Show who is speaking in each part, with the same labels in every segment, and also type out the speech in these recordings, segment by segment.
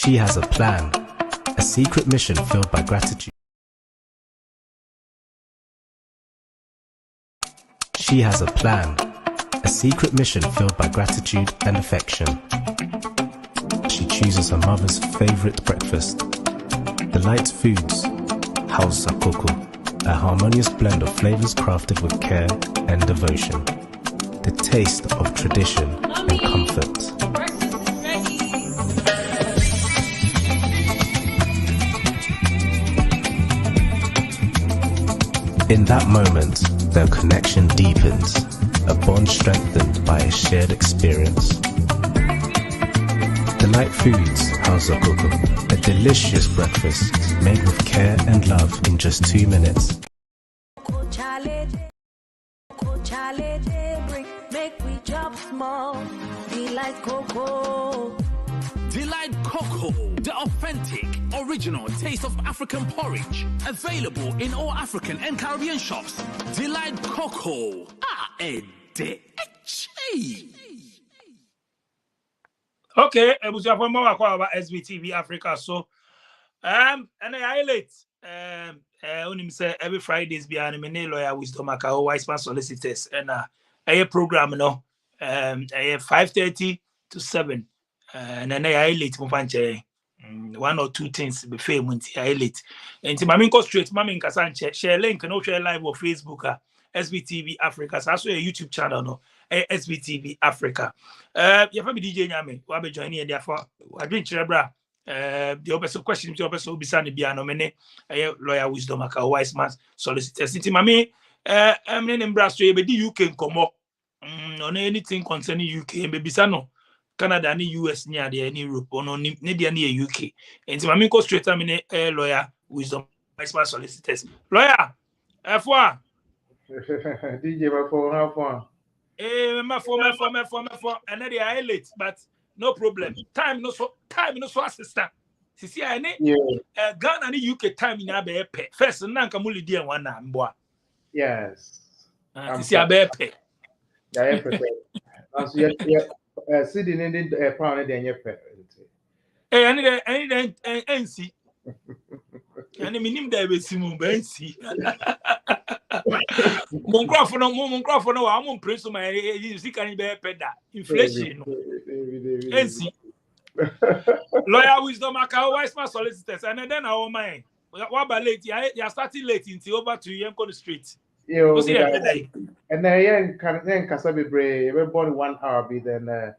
Speaker 1: She has a plan, a secret mission filled by gratitude. She has a plan, a secret mission filled by gratitude and affection. She chooses her mother's favorite breakfast. Delight Foods, House Sakoko, a harmonious blend of flavors crafted with care and devotion. The taste of tradition and comfort. In that moment, their connection deepens, a bond strengthened by a shared experience. Delight Foods, House of Cocoa, a delicious breakfast made with care and love in just 2 minutes.
Speaker 2: Delight Cocoa. Delight Cocoa, the authentic, original taste of African porridge. Available in all African and Caribbean shops. Delight Cocoa.
Speaker 3: Okay, I was about SBTV Africa. So, and I late. Only say every Fridays behind me, lawyer wisdom, wise man solicitors, and a program, 5:30 to 7. And then I late, one or two things be famous. I late. And to Mammy go straight, Mammy Kasan share link and share live on Facebook, SBTV Africa. So also a YouTube channel, no, SBTV Africa. You have DJ Nyame, who be joining in there for I drink Cherebra. The opposite question to opposite Bisani Biano Mene, lawyer wisdom, a wise man solicitor. City Mammy, I'm in Brasserie, but you can come up on anything concerning UK and Bisano. Canada and US near the Europe or no near UK. And to my go straight lawyer wisdom vice man solicitors. Lawyer F1
Speaker 4: DJ how far?
Speaker 3: My for another I late, but no problem. Time no so assistant. See I Ghana and UK time in a pay. First nanka muli dia one boy.
Speaker 4: Yes.
Speaker 3: See a bear pay.
Speaker 4: Sitting in the pound and your pet.
Speaker 3: I need NC. And I mean, there will see NC. Moncroft, no, I'm on press my can be peda. Inflation. NC. Lawyer wisdom, wise man solicitors, and then our mind. What about late? You are starting late until over to Yanko the street.
Speaker 4: And then can Casabi Bray, every body 1 hour be then I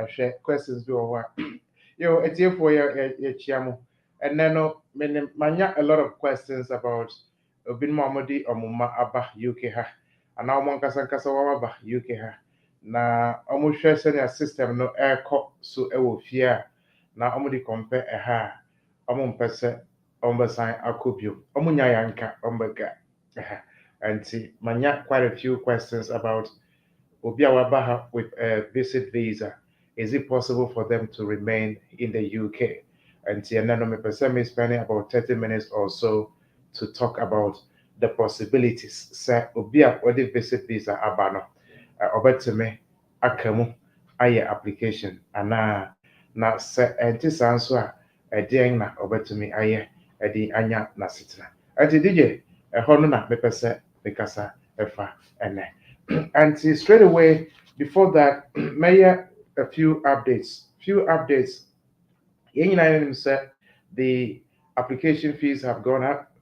Speaker 4: share questions do what it's here for your chiamo. And then manya a lot of questions about Bin Mamadi or Muma Abba UK ha. And now Monkasan Kasawa UK ha. Na almost share system no air cop so ewo fear. Na omudi compare a ha. Pese sign akubio. Omunya yanka ombega. And see, manya quite a few questions about Obiawa Baha with a visit visa. Is it possible for them to remain in the UK? And see, and then me spending about 30 minutes or so to talk about the possibilities. Say Obia or the visit visa abano. Obetime akamu aye application. And na se enti answer a ding na obetime aye edi anya na sitna. And DJ a honor me pese Mikasa Efa and and see straight away before that, Mayor a few updates. United said the application fees have gone up,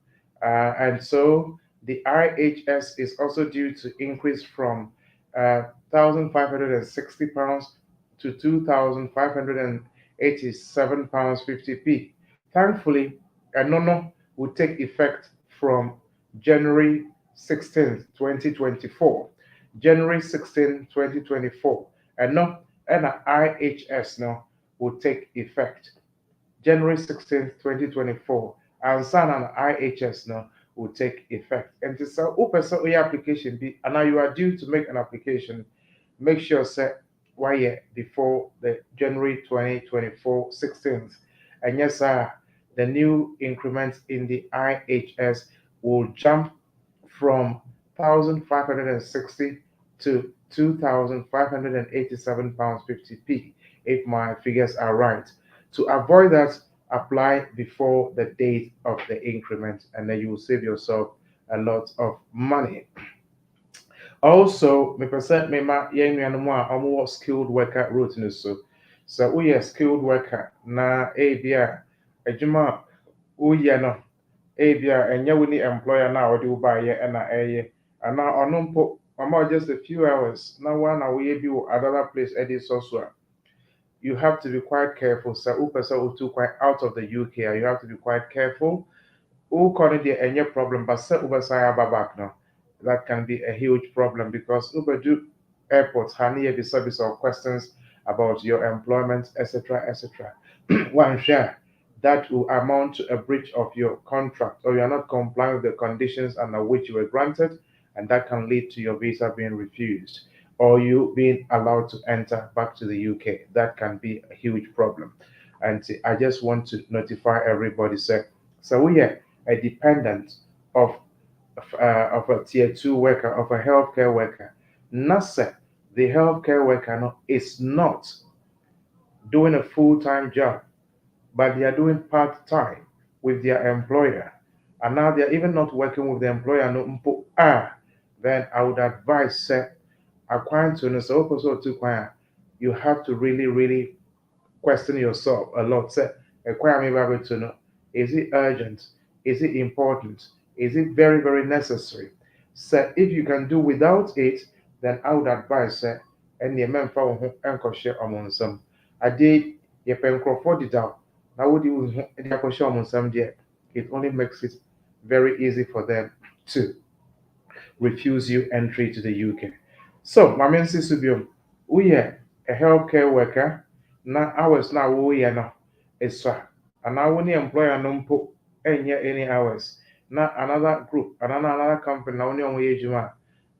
Speaker 4: and so the IHS is also due to increase from £1,560 to £2,587.50p. Thankfully, a nono will take effect from January 16th, 2024. January 16, 2024. And no, and an IHS no will take effect. January 16th, 2024. And San and IHS no will take effect. And to say, open so your application be, and now you are due to make an application, make sure set why before the January 2024 16th. And yes, sir, the new increments in the IHS will jump from 1,560 to 2,587 pounds 50p, if my figures are right. To avoid that, apply before the date of the increment, and then you will save yourself a lot of money. Also, me percent me ma yɛn nuanom a wɔwɔ skilled worker route no so. So woyɛ skilled worker na ebi a adwuma a woyɛ no ebi a ɛnyɛ wo ne employer na wɔde wo baayɛ ɛna ɛyɛ anaa ɔno mpo ɔma just a few hours na wɔn na woyɛ bi wɔ another place ɛde sɔ so a. You have to be quite careful. So, utu quite out of the UK, you have to be quite careful. Any problem, but back now, that can be a huge problem because do airports have the service of questions about your employment, etc., etc. One share that will amount to a breach of your contract, or you are not complying with the conditions under which you were granted, and that can lead to your visa being refused or you being allowed to enter back to the UK. That can be a huge problem. And I just want to notify everybody, sir. So we are a dependent of a tier 2 worker, of a healthcare worker. NASA, the healthcare worker, is not doing a full-time job, but they are doing part-time with their employer. And now they are even not working with the employer. Then I would advise, sir, you have to really, really question yourself a lot. Say, is it urgent? Is it important? Is it very, very necessary? So if you can do without it, then I would advise, and the men for share among some. I did your pen for it down. Now would you share among some there? It only makes it very easy for them to refuse you entry to the UK. So, my main sister, we are a healthcare worker. Now, hours now we are now is and now when the employer no put any hours. Now another group, another company now only age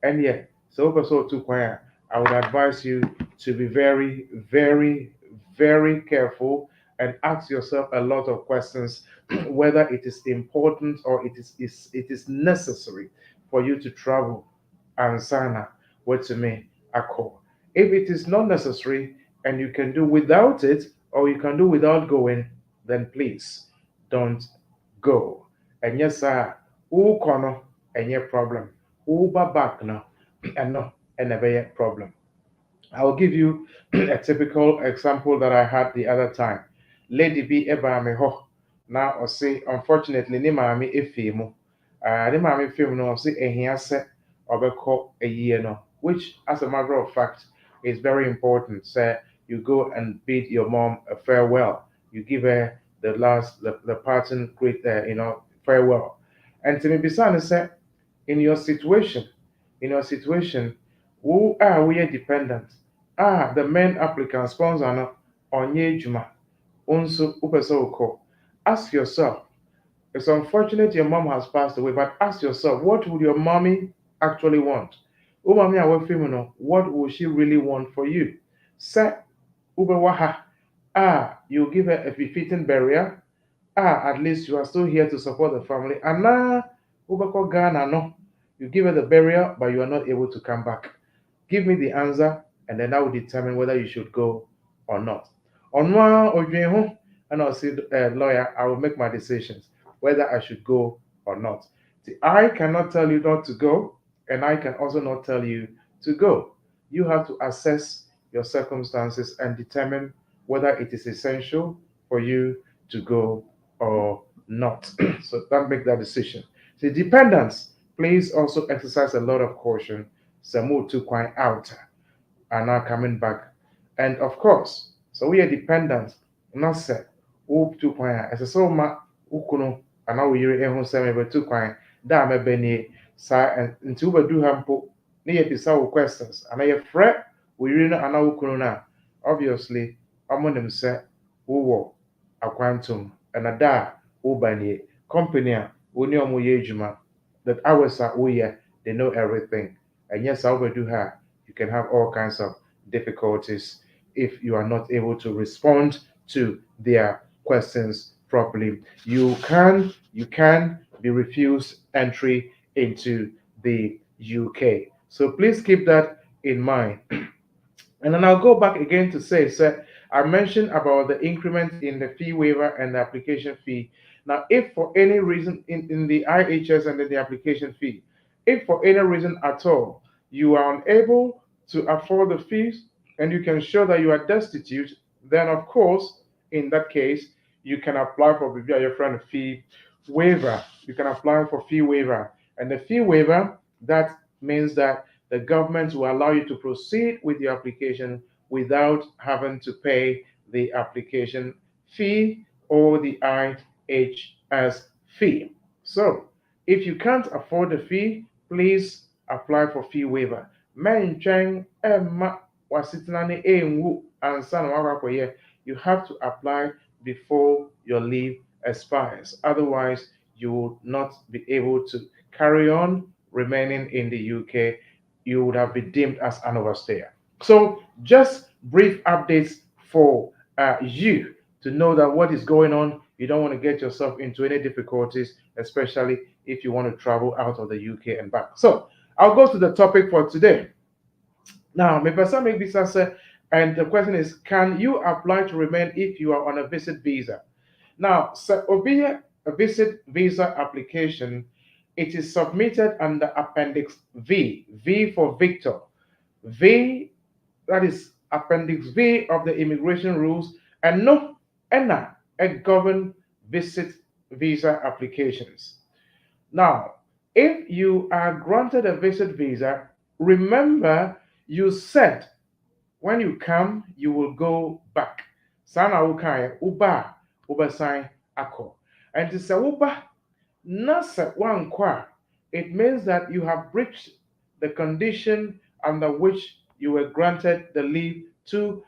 Speaker 4: and yet so to choir. I would advise you to be very, very, very careful and ask yourself a lot of questions whether it is important or it is necessary for you to travel and sign up to me a call. If it is not necessary and you can do without it or you can do without going, then please don't go. And yes, sir, who kono any problem. Who back now and no and never problem. I will give you a typical example that I had the other time. Lady B eba me ho. Now or say unfortunately ni maami efemu. Ni maami film no say ehia se obeko a year no, which as a matter of fact is very important. Say you go and bid your mom a farewell. You give her the parting great farewell. And to me beside say in your situation, who are we dependent? The main applicant sponsor no onye juma. Unso upesoko. Ask yourself, it's unfortunate your mom has passed away, but ask yourself, what would your mommy actually want? What would she really want for you? Say, ubewaha. You give her a befitting burial. At least you are still here to support the family. And now, ubeko Ghana no. You give her the burial, but you are not able to come back. Give me the answer, and then I will determine whether you should go or not. On one or and I'll say, lawyer, I will make my decisions whether I should go or not. See, I cannot tell you not to go, and I can also not tell you to go. You have to assess your circumstances and determine whether it is essential for you to go or not. So don't make that decision. See, dependents, please also exercise a lot of caution. Some to quite out are now coming back. And of course, so we are dependent, not said, who to quite as a so ma ukuno, and now we hear him say, but to quite, damn a benny, and until we do have near the questions, and I fret, we really know an ukuno. Obviously, among them say, who were a quantum, and a da, who by company, who knew Muyejuma, that ours are they know everything. And yes, I do have, you can have all kinds of difficulties if you are not able to respond to their questions properly. You can be refused entry into the UK. So please keep that in mind. And then I'll go back again to say, sir, I mentioned about the increment in the fee waiver and the application fee. Now, if for any reason in the IHS and in the application fee, if for any reason at all you are unable to afford the fees and you can show that you are destitute, then of course, in that case, you can apply for your friend fee waiver. You can apply for fee waiver. And the fee waiver, that means that the government will allow you to proceed with your application without having to pay the application fee or the IHS fee. So, if you can't afford the fee, please apply for fee waiver. Mencheng emma wasitinani enwu ansa na wakwakoye. You have to apply before your leave expires. Otherwise, you will not be able to carry on remaining in the UK. You would have been deemed as an overstayer. So, just brief updates for you to know that what is going on. You don't want to get yourself into any difficulties, especially if you want to travel out of the UK and back. So, I'll go to the topic for today. Now, my person make this answer, and the question is, can you apply to remain if you are on a visit visa? Now, so a visit visa application, it is submitted under Appendix V, V for Victor. V, that is Appendix V of the immigration rules, and no, ENA, govern visit visa applications. Now, if you are granted a visit visa, remember you said when you come, you will go back. Sana ukaya uba sign ako. And to say uba nasa one kwa, it means that you have breached the condition under which you were granted the leave to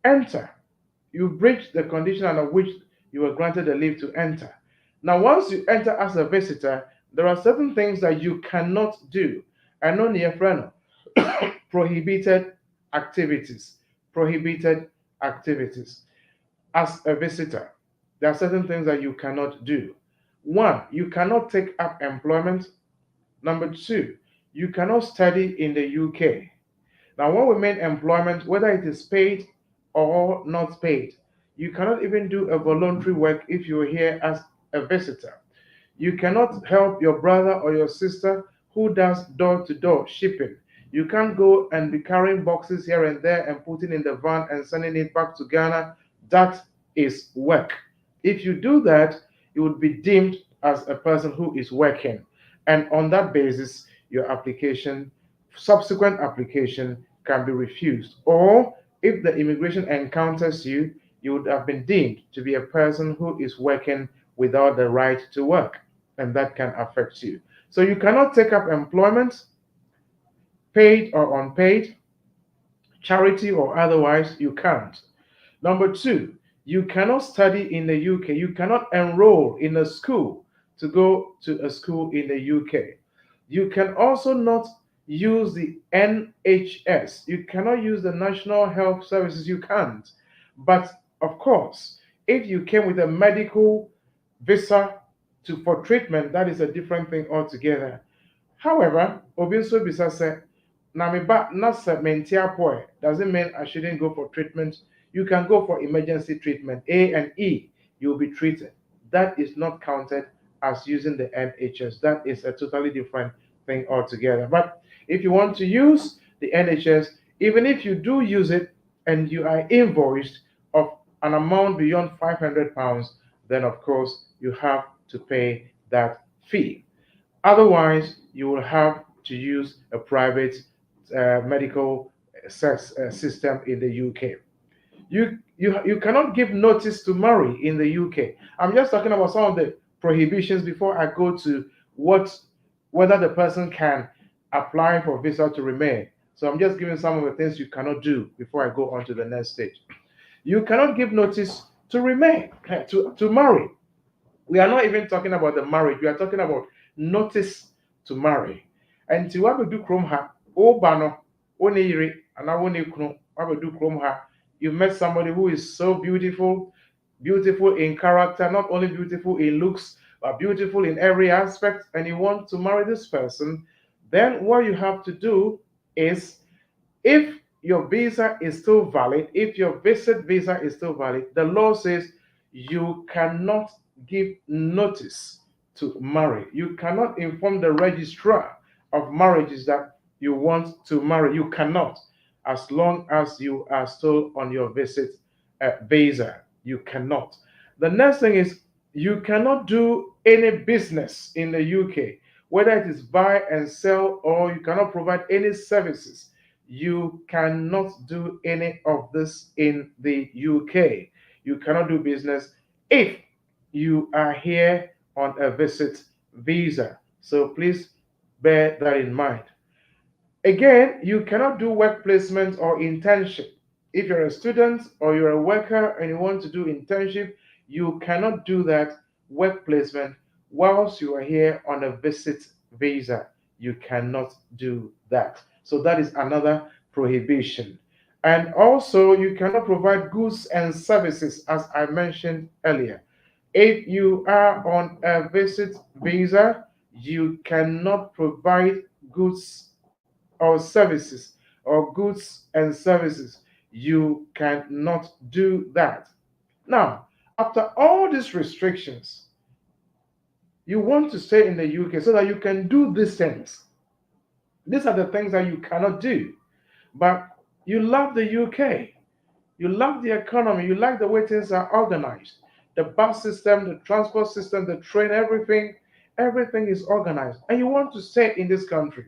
Speaker 4: enter. You breached the condition under which you were granted the leave to enter. Now, once you enter as a visitor, there are certain things that you cannot do. And on your friend, prohibited activities. Prohibited activities. As a visitor, there are certain things that you cannot do. One, you cannot take up employment. Number two, you cannot study in the UK. Now, when we mean employment, whether it is paid or not paid, you cannot even do a voluntary work if you're here as a visitor. You cannot help your brother or your sister who does door to door shipping. You can't go and be carrying boxes here and there and putting in the van and sending it back to Ghana. That is work. If you do that, you would be deemed as a person who is working. And on that basis, your application, subsequent application, can be refused. Or if the immigration encounters you, you would have been deemed to be a person who is working without the right to work, and that can affect you. So you cannot take up employment, paid or unpaid, charity or otherwise, you can't. Number two, you cannot study in the UK. You cannot enroll in a school to go to a school in the UK. You can also not use the NHS. You cannot use the National Health Services. You can't. But of course, if you came with a medical visa for treatment, that is a different thing altogether. However, Obinso Bisa said, Namiba nasa mentia poe doesn't mean I shouldn't go for treatment. You can go for emergency treatment, A and E, you'll be treated. That is not counted as using the NHS. That is a totally different thing altogether. But if you want to use the NHS, even if you do use it and you are invoiced of an amount beyond £500, then of course you have to pay that fee. Otherwise, you will have to use a private medical system in the UK. You cannot give notice to marry in the UK. I'm just talking about some of the prohibitions before I go to whether the person can apply for visa to remain. So I'm just giving some of the things you cannot do before I go on to the next stage. You cannot give notice to remain, to marry. We are not even talking about the marriage. We are talking about notice to marry. And to what we do chrome ha, oh bano, oniri, and I won't know what we do chrome ha. You met somebody who is so beautiful, beautiful in character, not only beautiful in looks, but beautiful in every aspect, and you want to marry this person, then what you have to do is, if your visa is still valid, if your visit visa is still valid, the law says you cannot give notice to marry. You cannot inform the registrar of marriages that you want to marry. You cannot, as long as you are still on your visit visa. You cannot. The next thing is you cannot do any business in the UK, whether it is buy and sell or you cannot provide any services. You cannot do any of this in the UK. You cannot do business if you are here on a visit visa. So please bear that in mind. Again, you cannot do work placement or internship. If you're a student or you're a worker and you want to do internship, you cannot do that work placement whilst you are here on a visit visa. You cannot do that. So that is another prohibition. And also, you cannot provide goods and services, as I mentioned earlier. If you are on a visit visa, you cannot provide goods or services or goods and services. You cannot do that. Now, after all these restrictions, you want to stay in the UK so that you can do these things. These are the things that you cannot do. But you love the UK. You love the economy. You like the way things are organized. The bus system, the transport system, the train, everything is organized. And you want to stay in this country.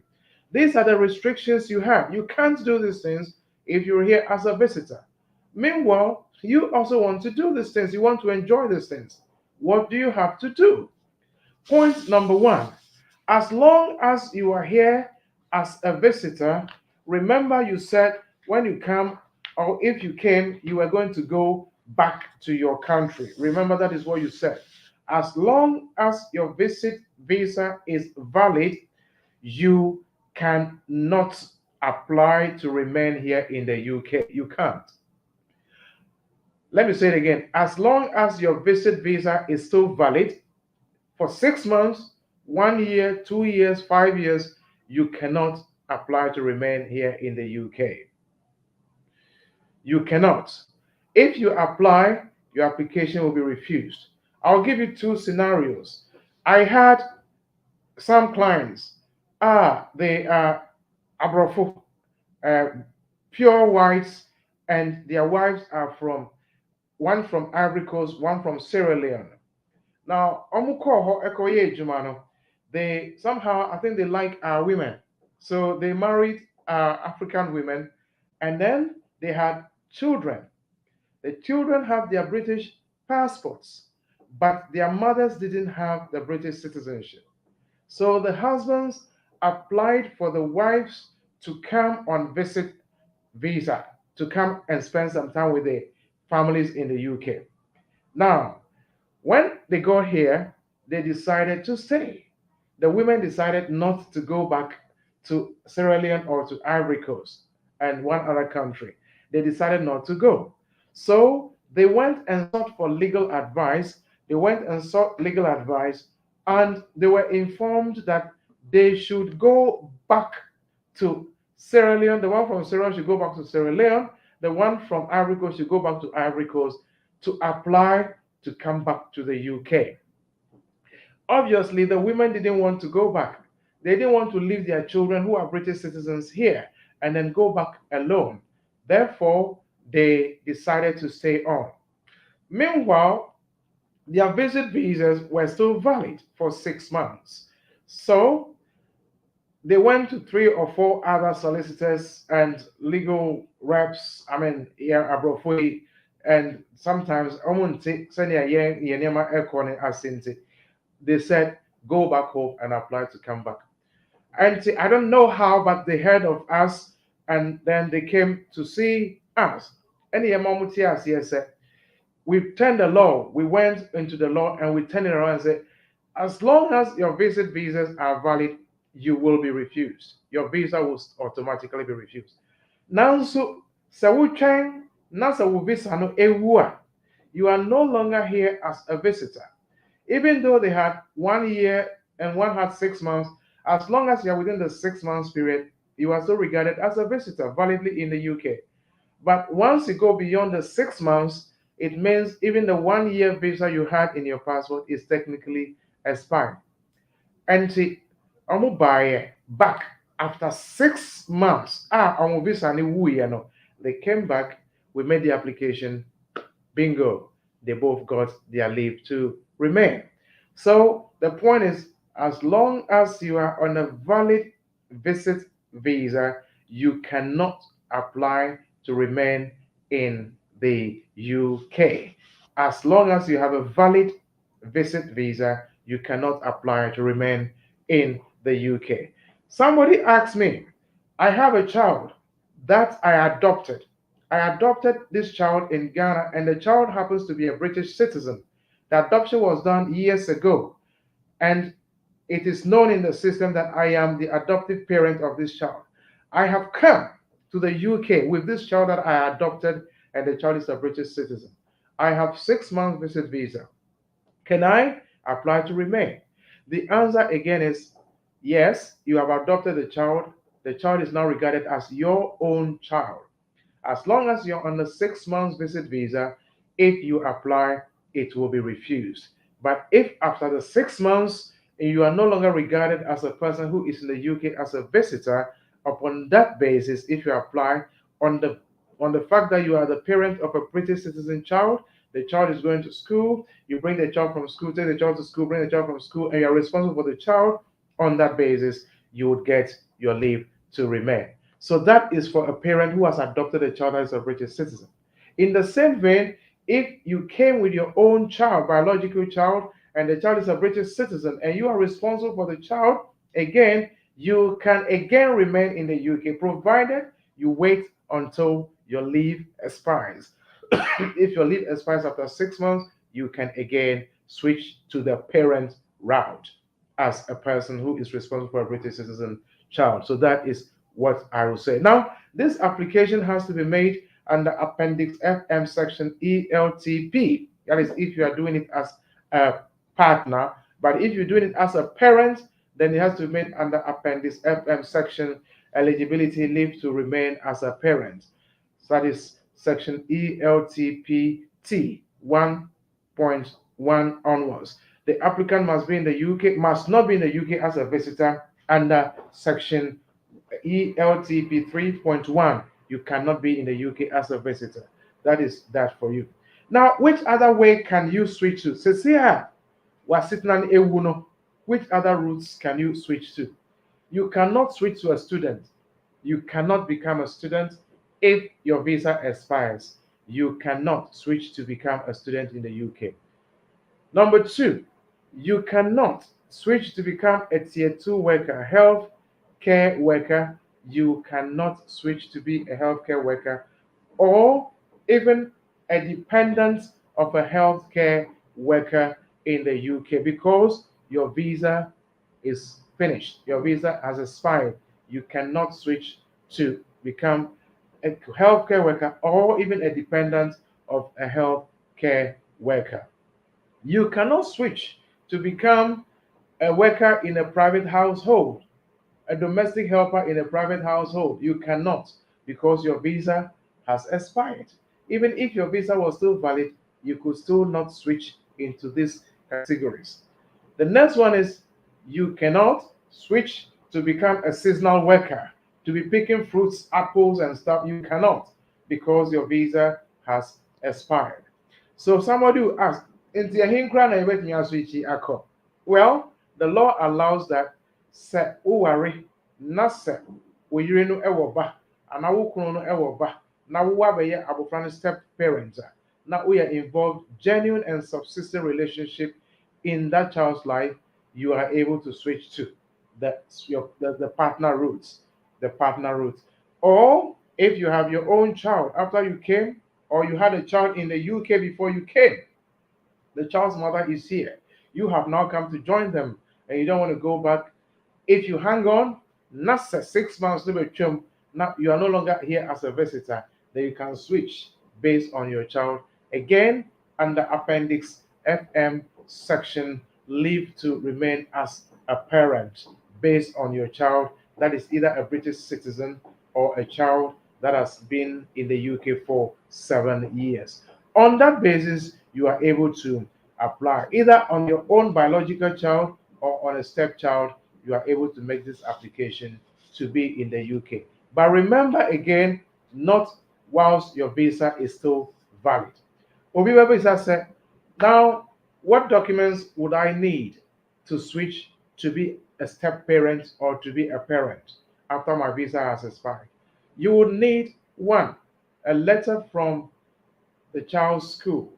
Speaker 4: These are the restrictions you have. You can't do these things if you're here as a visitor. Meanwhile, you also want to do these things. You want to enjoy these things. What do you have to do? Point number one, as long as you are here as a visitor, remember you said when you come or if you came, you were going to go back to your country. Remember that is what you said. As long as your visit visa is valid, you cannot apply to remain here in the UK. You can't. Let me say it again. As long as your visit visa is still valid for 6 months, 1 year, 2 years, 5 years, you cannot apply to remain here in the UK. You cannot. If you apply, your application will be refused. I'll give you 2 scenarios. I had some clients. They are abrofo, pure whites, and their wives are from one from Ivory Coast, one from Sierra Leone. Now, they somehow, I think they like our women. So they married African women and then they had children. The children have their British passports, but their mothers didn't have the British citizenship. So the husbands applied for the wives to come on visit visa, to come and spend some time with the families in the UK. Now, when they got here, they decided to stay. The women decided not to go back to Sierra Leone or to Ivory Coast and one other country. They decided not to go. So they went and sought for legal advice. They went and sought legal advice and they were informed that they should go back to Sierra Leone. The one from Sierra Leone should go back to Sierra Leone. The one from Ivory Coast should go back to Ivory Coast to apply to come back to the UK. Obviously, the women didn't want to go back. They didn't want to leave their children who are British citizens here and then go back alone. Therefore, they decided to stay on. Meanwhile, their visit visas were still valid for 6 months. So they went to 3 or 4 other solicitors and legal reps, abrofoi, and sometimes they said, go back home and apply to come back. And I don't know how, but they heard of us and then they came to see us. And we turned the law. We went into the law and we turned it around and said, as long as your visit visas are valid, you will be refused. Your visa will automatically be refused. Now, so you are no longer here as a visitor. Even though they had 1 year and one had 6 months, as long as you are within the 6 months period, you are still regarded as a visitor validly in the UK. But once you go beyond the 6 months, it means even the 1 year visa you had in your passport is technically expired. And see, I'm buy back after 6 months. I'm visa ni wu no. They came back, we made the application, bingo, they both got their leave to remain. So the point is, as long as you are on a valid visit visa, you cannot apply to remain in the UK. As long as you have a valid visit visa, you cannot apply to remain in the UK. Somebody asked me, I have a child that I adopted. I adopted this child in Ghana, and the child happens to be a British citizen. The adoption was done years ago, and it is known in the system that I am the adoptive parent of this child. I have come to the UK with this child that I adopted, and the child is a British citizen. I have 6 months visit visa. Can I apply to remain? The answer again is yes, you have adopted the child. The child is now regarded as your own child. As long as you're on the 6 months visit visa, if you apply, it will be refused. But if after the 6 months you are no longer regarded as a person who is in the UK as a visitor, upon that basis, if you apply on the fact that you are the parent of a British citizen child, the child is going to school, you bring the child from school, take the child to school, bring the child from school, and you're responsible for the child, on that basis, you would get your leave to remain. So that is for a parent who has adopted a child as a British citizen. In the same vein, if you came with your own child, biological child, and the child is a British citizen, and you are responsible for the child, again, you can again remain in the UK, provided you wait until your leave expires. If your leave expires after 6 months, you can again switch to the parent route as a person who is responsible for a British citizen child. So that is what I will say. Now, this application has to be made under Appendix FM Section ELTP. That is, if you are doing it as a partner. But if you're doing it as a parent, then it has to be made under Appendix FM Section Eligibility Leave to Remain as a Parent. So that is Section ELTPT 1.1 onwards. The applicant must be in the UK, must not be in the UK as a visitor under Section ELTP 3.1. You cannot be in the UK as a visitor. That is that for you. Now, which other way can you switch to? Which other routes can you switch to? You cannot switch to a student. You cannot become a student if your visa expires. You cannot switch to become a student in the UK. Number 2, you cannot switch to become a Tier 2 worker, health care worker. You cannot switch to be a healthcare worker or even a dependent of a healthcare worker in the UK because your visa is finished. Your visa has expired. You cannot switch to become a healthcare worker or even a dependent of a healthcare worker. You cannot switch to become a worker in a private household, a domestic helper in a private household. You cannot because your visa has expired. Even if your visa was still valid, you could still not switch into these categories. The next one is you cannot switch to become a seasonal worker, to be picking fruits, apples, and stuff. You cannot because your visa has expired. So somebody will ask, well, the law allows that se uware na se oyire no ewo ba ana wo kunu no ewo ba na wo abeye abofra no step parent na we are involved genuine and subsistent relationship in that child's life, you are able to switch to the partner routes, or if you have your own child after you came or you had a child in the UK before you came, the child's mother is here, you have now come to join them and you don't want to go back. If you hang on, not 6 months, now you are no longer here as a visitor, then you can switch based on your child. Again, under Appendix FM Section Leave to Remain as a Parent based on your child. that is either a British citizen or a child that has been in the UK for 7 years. On that basis, you are able to apply either on your own biological child or on a stepchild. You are able to make this application to be in the UK. But remember again, not whilst your visa is still valid. Obi Visa said, now what documents would I need to switch to be a step parent or to be a parent after my visa has expired? You would need one, a letter from the child's school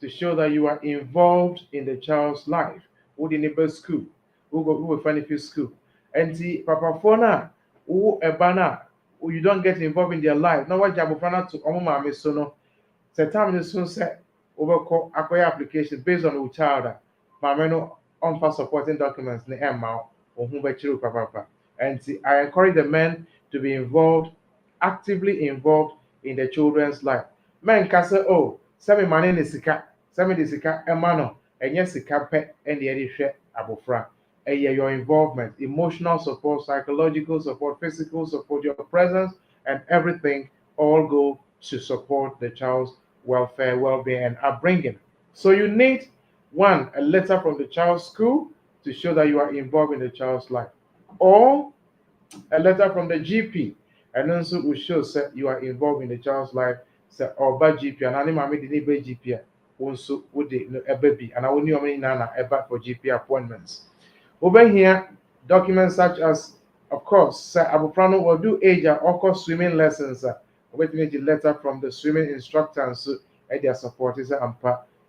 Speaker 4: to show that you are involved in the child's life. Who the neighbor school, who will find school. And the papa phone who a banner, who you don't get involved in their life. Now what jabufana to omuma misono. Time is soon set over acquire application based on the child. Mameno on for supporting documents in Emma or whom papa. And I encourage the men to be involved, actively involved in the children's life. Men can say, oh, send me money in the sika, send me the sika, emano, and yes, sika pet and the edition abofra. And your involvement, emotional support, psychological support, physical support, your presence, and everything all go to support the child's welfare, well-being, and upbringing. So you need one, a letter from the child's school to show that you are involved in the child's life, or a letter from the GP, and also will show that you are involved in the child's life. Say, or by GP, and I didn't be GP. Also, would a baby, and I will know nana about for GP appointments. Over here, documents such as, of course, Sir Abuprano will do age or swimming lessons. Waiting the letter from the swimming instructor and so and their supporters and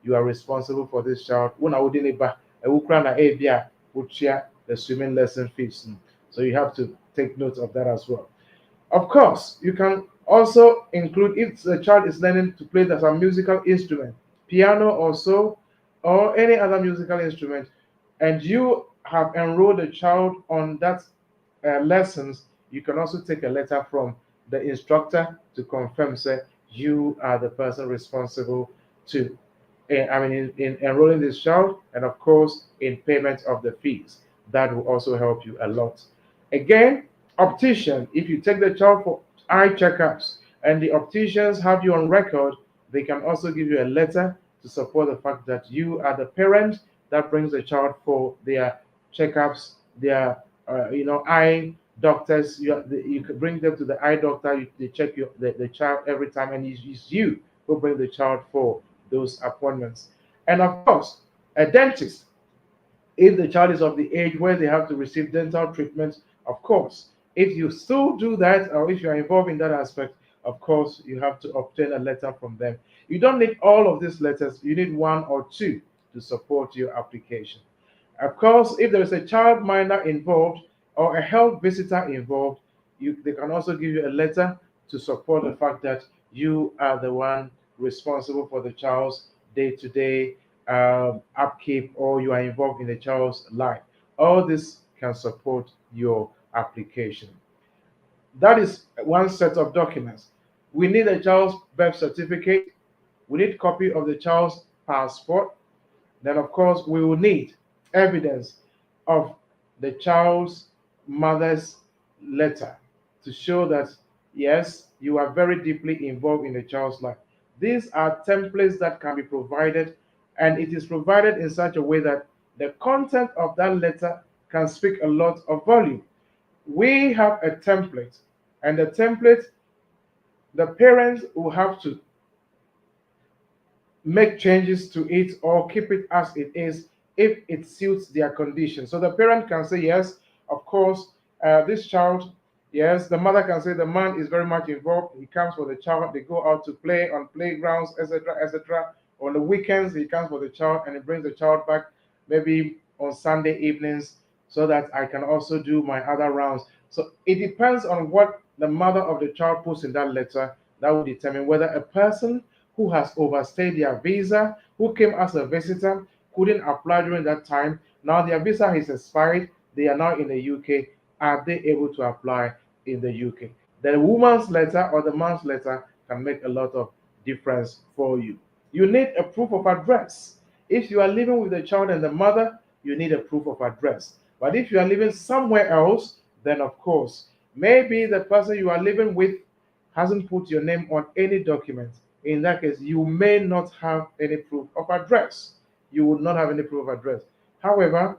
Speaker 4: you are responsible for this child. When I would neighbor, a Ukraine ABA would share the swimming lesson fees. So you have to take note of that as well. Of course, you can also include if the child is learning to play some musical instrument, piano or so, or any other musical instrument, and you have enrolled the child on that lessons, you can also take a letter from the instructor to confirm that you are the person responsible to in enrolling this child, and of course in payment of the fees. That will also help you a lot. Again, optician, if you take the child for eye checkups and the opticians have you on record, they can also give you a letter to support the fact that you are the parent that brings the child for their checkups, their eye doctors. You can bring them to the eye doctor. They check the child every time, and it's you who bring the child for those appointments. And of course, a dentist, if the child is of the age where they have to receive dental treatment, of course, if you still do that, or if you are involved in that aspect, of course, you have to obtain a letter from them. You don't need all of these letters. You need one or two to support your application. Of course, if there is a child minor involved or a health visitor involved, they can also give you a letter to support the fact that you are the one responsible for the child's day-to-day upkeep, or you are involved in the child's life. All this can support your application. That is one set of documents. We need a child's birth certificate. We need a copy of the child's passport. Then, of course, we will need evidence of the child's mother's letter to show that, yes, you are very deeply involved in the child's life. These are templates that can be provided, and it is provided in such a way that the content of that letter can speak a lot of volume. We have a template, and the template, the parents will have to make changes to it or keep it as it is if it suits their condition. So the parent can say, yes, of course, this child, yes, the mother can say the man is very much involved. He comes for the child. They go out to play on playgrounds, etc., etc. On the weekends, he comes for the child and he brings the child back maybe on Sunday evenings so that I can also do my other rounds. So it depends on what the mother of the child puts in that letter. That will determine whether a person who has overstayed their visa, who came as a visitor, couldn't apply during that time. Now their visa is expired. They are now in the UK. Are they able to apply in the UK? The woman's letter or the man's letter can make a lot of difference for you. You need a proof of address. If you are living with the child and the mother, you need a proof of address. But if you are living somewhere else, then of course, maybe the person you are living with hasn't put your name on any document. In that case, you may not have any proof of address. You would not have any proof of address. However,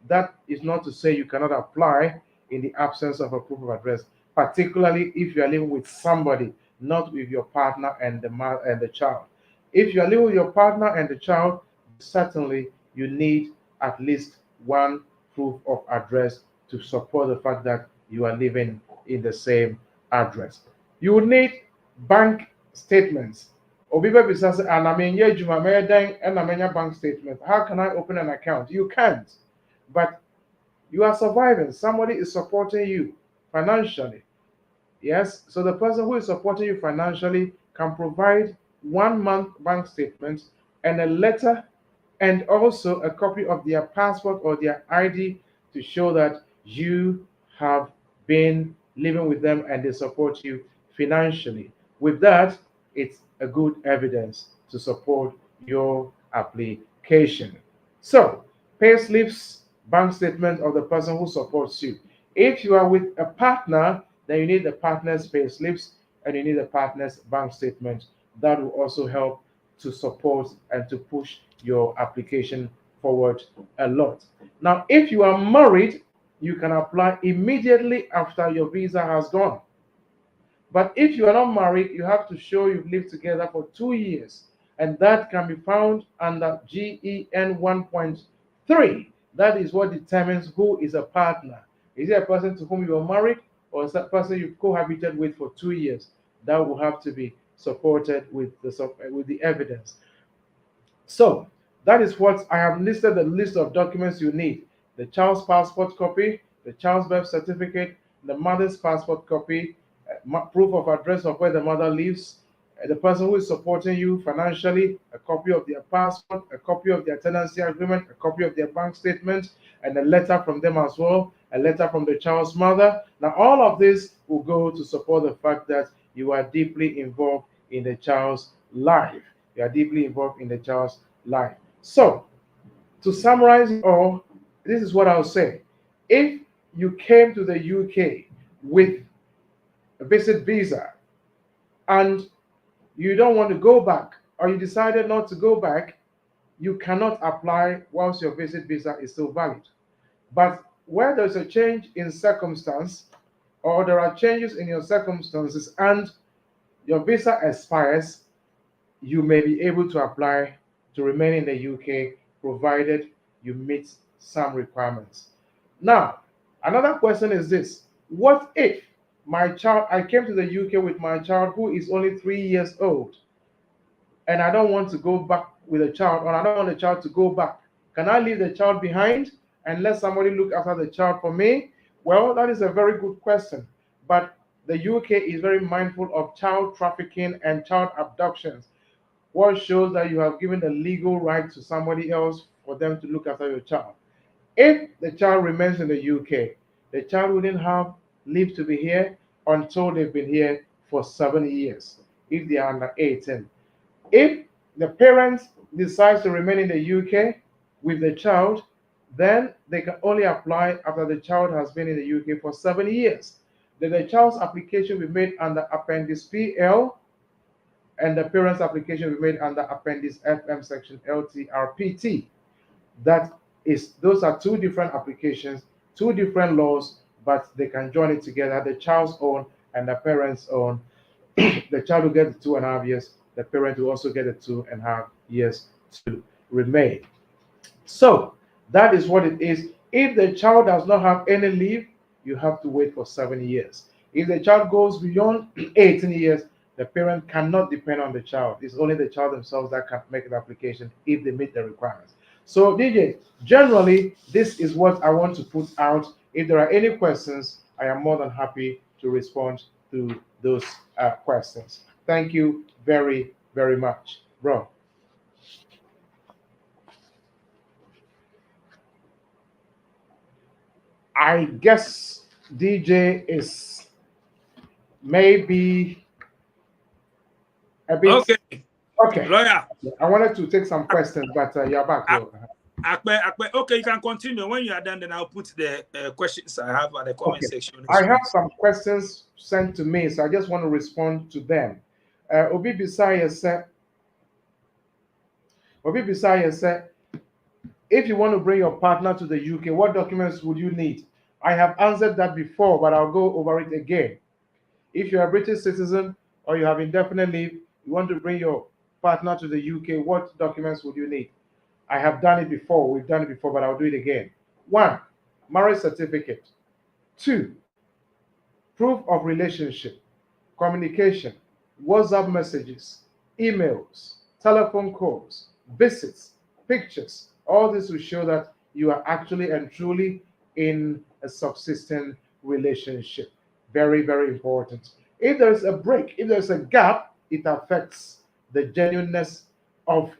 Speaker 4: that is not to say you cannot apply in the absence of a proof of address, particularly if you are living with somebody, not with your partner and the child. If you are living with your partner and the child, certainly you need at least one proof of address to support the fact that you are living in the same address. You will need bank statements. Obiba bisa say, and I mean, yeah, and I mean, bank statement. How can I open an account? You can't. But you are surviving. Somebody is supporting you financially. Yes, so the person who is supporting you financially can provide 1 month bank statement and a letter and also a copy of their passport or their ID to show that you have been living with them and they support you financially. With that, it's a good evidence to support your application. So, pay slips, bank statement of the person who supports you. If you are with a partner, then you need the partner's pay slips and you need the partner's bank statement. That will also help to support and to push your application forward a lot. Now, if you are married, you can apply immediately after your visa has gone. But if you are not married, you have to show you've lived together for 2 years. And that can be found under GEN 1.3. That is what determines who is a partner. Is it a person to whom you are married or is that person you've cohabited with for 2 years? That will have to be supported with the evidence. So that is what I have listed the list of documents you need. The child's passport copy, the child's birth certificate, the mother's passport copy, proof of address of where the mother lives, the person who is supporting you financially, a copy of their passport, a copy of their tenancy agreement, a copy of their bank statement, and a letter from them as well, a letter from the child's mother. Now, all of this will go to support the fact that you are deeply involved in the child's life. You are deeply involved in the child's life. So, to summarize it all, this is what I'll say. If you came to the UK with a visit visa and you don't want to go back or you decided not to go back, you cannot apply whilst your visit visa is still valid. But where there's a change in circumstance or there are changes in your circumstances and your visa expires, you may be able to apply to remain in the UK provided you meet some requirements. Now, another question is this: what if I came to the UK with my child who is only 3 years old and I don't want to go back with the child or I don't want the child to go back? Can I leave the child behind and let somebody look after the child for me? Well, that is a very good question. But the UK is very mindful of child trafficking and child abductions, what shows that you have given the legal right to somebody else for them to look after your child. If the child remains in the UK, the child wouldn't have leave to be here until they've been here for 7 years, if they are under 18. If the parents decide to remain in the UK with the child, then they can only apply after the child has been in the UK for 7 years. Then the child's application will be made under Appendix PL and the parent's application will be made under Appendix FM section LTRPT. Those are two different applications, two different laws, but they can join it together, the child's own and the parent's own. The child will get the 2.5 years, the parent will also get the 2.5 years to remain. So that is what it is. If the child does not have any leave, you have to wait for 7 years. If the child goes beyond 18 years, the parent cannot depend on the child. It's only the child themselves that can make an application if they meet the requirements. So, DJ, generally, this is what I want to put out. If there are any questions, I am more than happy to respond to those questions. Thank you very, very much, bro. I guess DJ is maybe a bit.
Speaker 3: Okay.
Speaker 4: Okay.
Speaker 3: Lawyer.
Speaker 4: I wanted to take some questions, but you're back.
Speaker 3: Okay, you can continue. When you are done, then I'll put the questions I have at the comment section.
Speaker 4: I have some questions sent to me, so I just want to respond to them. Obi Bisaya said, if you want to bring your partner to the UK, what documents would you need? I have answered that before, but I'll go over it again. If you're a British citizen or you have indefinite leave, you want to bring your partner to the UK, what documents would you need? I have done it before. We've done it before, but I'll do it again. 1, marriage certificate. 2, proof of relationship, communication, WhatsApp messages, emails, telephone calls, visits, pictures. All this will show that you are actually and truly in a subsistent relationship. Very, very important. If there's a break, if there's a gap, it affects the genuineness of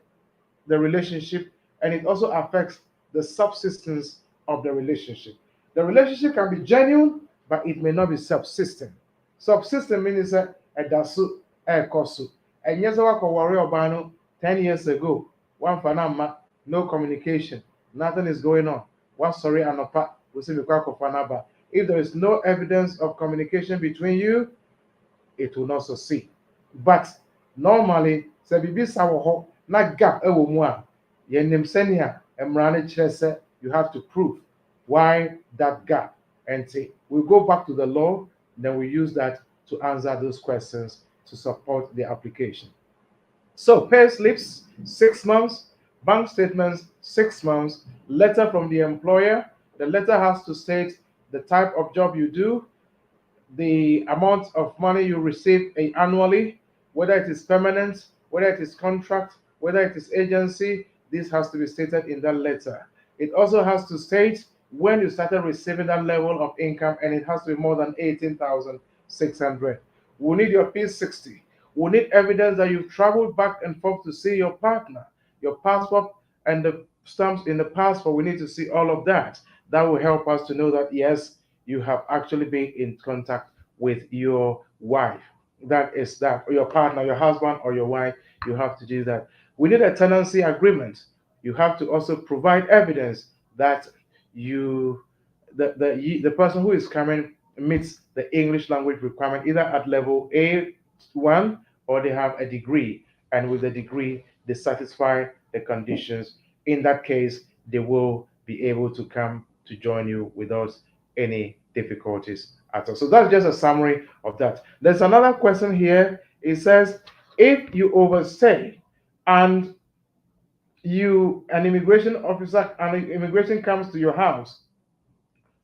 Speaker 4: the relationship, and it also affects the subsistence of the relationship. The relationship can be genuine, but it may not be subsistent. Subsistent means a dasu, a kosu. And yes, I worry about 10 years ago, one fanama, no communication, nothing is going on. One sorry, anopa, we see the crack of anaba. If there is no evidence of communication between you, it will not succeed. But normally, say bibi sawo na gap ewo mu a, yenim senia emrane kire you have to prove why that gap. And say we go back to the law, then we use that to answer those questions to support the application. So pay slips, 6 months, bank statements, 6 months, letter from the employer. The letter has to state the type of job you do, the amount of money you receive annually, whether it is permanent, whether it is contract, whether it is agency. This has to be stated in that letter. It also has to state when you started receiving that level of income, and it has to be more than 18,600. We need your P60. We need evidence that you've traveled back and forth to see your partner, your passport, and the stamps in the passport. We need to see all of that. That will help us to know that, yes, you have actually been in contact with your wife. That is that, or your partner, your husband, or your wife. You have to do that. We need a tenancy agreement. You have to also provide evidence that the person who is coming meets the English language requirement, either at level A1 or they have a degree, and with the degree they satisfy the conditions. In that case, they will be able to come to join you without any difficulties at all. So that's just a summary of that. There's another question here. It says, if you overstay and an immigration officer and immigration comes to your house,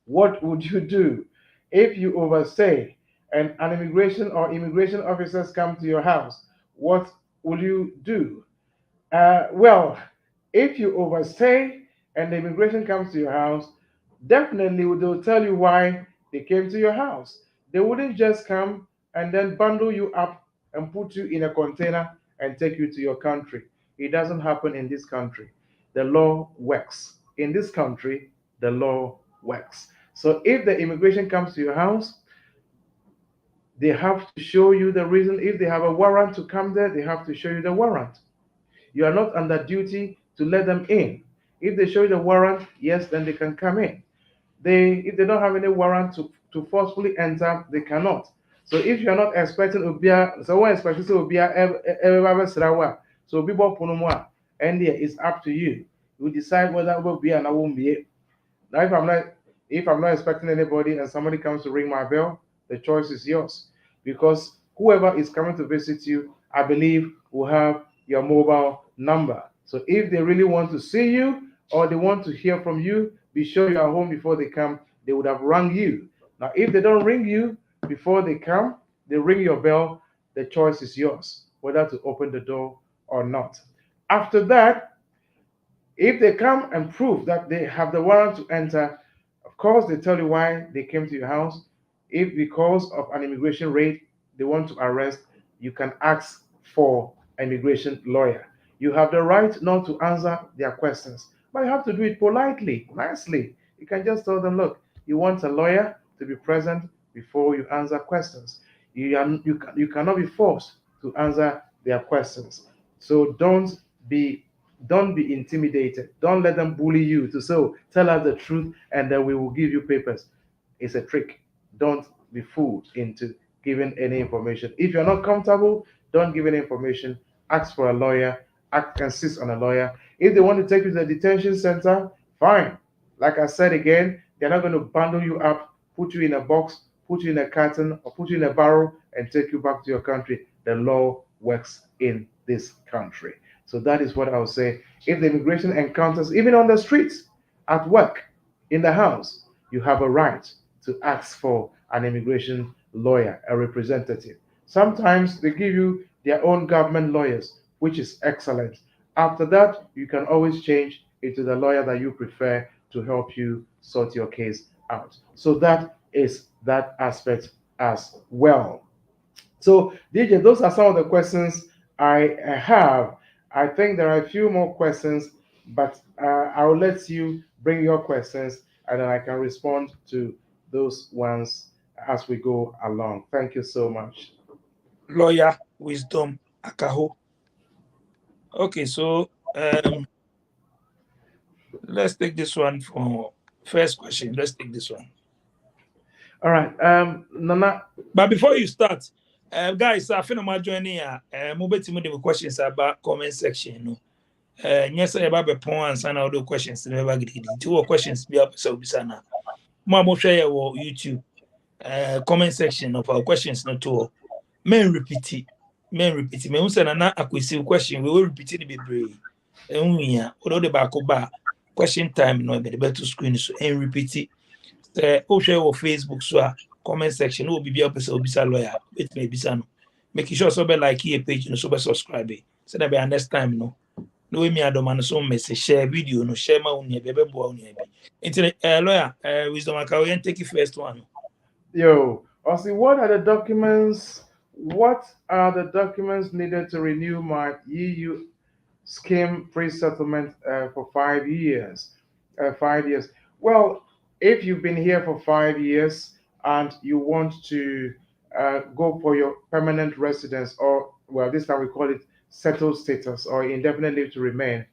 Speaker 4: what would you do? If you overstay and an immigration officers come to your house, what will you do? Well, if you overstay and the immigration comes to your house, definitely they'll tell you why they came to your house. They wouldn't just come and then bundle you up and put you in a container and take you to your country. It doesn't happen in this country. The law works. In this country, the law works. So if the immigration comes to your house, they have to show you the reason. If they have a warrant to come there, they have to show you the warrant. You are not under duty to let them in. If they show you the warrant, yes, then they can come in. If they don't have any warrant to forcefully enter, they cannot. So if you are not expecting Ubia, so one expecting Ubia so Bibo Punumwa, and it's up to you. You decide whether it will be and I won't be. Now if I'm not expecting anybody and somebody comes to ring my bell, the choice is yours. Because whoever is coming to visit you, I believe, will have your mobile number. So if they really want to see you or they want to hear from you, be sure you are home before they come. They would have rung you. Now, if they don't ring you before they come, they ring your bell, the choice is yours, whether to open the door or not. After that, if they come and prove that they have the warrant to enter, of course, they tell you why they came to your house. If because of an immigration raid, they want to arrest, you can ask for an immigration lawyer. You have the right not to answer their questions, but you have to do it politely, nicely. You can just tell them, look, you want a lawyer to be present before you answer questions. You cannot be forced to answer their questions. So don't be Don't be intimidated. Don't let them bully you to say, oh, tell us the truth and then we will give you papers. It's a trick. Don't be fooled into giving any information. If you're not comfortable, don't give any information. Ask for a lawyer. Insist on a lawyer. If they want to take you to the detention center, fine. Like I said again, they're not going to bundle you up, put you in a box, put you in a carton, or put you in a barrel and take you back to your country. The law works in this country. So that is what I would say. If the immigration encounters, even on the streets, at work, in the house, you have a right to ask for an immigration lawyer, a representative. Sometimes they give you their own government lawyers, which is excellent. After that, you can always change into the lawyer that you prefer to help you sort your case out. So that is that aspect as well. So, DJ, those are some of the questions I have. I think there are a few more questions, but I'll let you bring your questions and then I can respond to those ones as we go along. Thank you so much.
Speaker 3: Lawyer Wisdom Akaho. Okay, so let's take this one for first question. Let's take this one.
Speaker 4: All right. Nana.
Speaker 3: But before you start, guys, I feel my journey. The questions about comment section. No. Yes, I have a point and all the questions. Never get it. Two questions be up so bisana. Mama share your YouTube comment section of our questions. Not to men repeat it. Men repeat it. Men say na akwesi question. We will repeat it. Be brave. Yeah. Although the back over question time no be the better screen so and repeat it. Share your Facebook so comment section will be up so bisa lawyer. It may be no. Make sure so be like here page no so be subscribe. So that be next time no. No me adoma so message share video no share ma unia be bo unia bi. Internet lawyer Wisdom Akawo take it first one.
Speaker 4: Yo, Ossie, what are the documents? What are the documents needed to renew my EU scheme pre-settlement for 5 years? 5 years. Well, if you've been here for 5 years and you want to go for your permanent residence, or well, this time we call it settled status or indefinite leave to remain,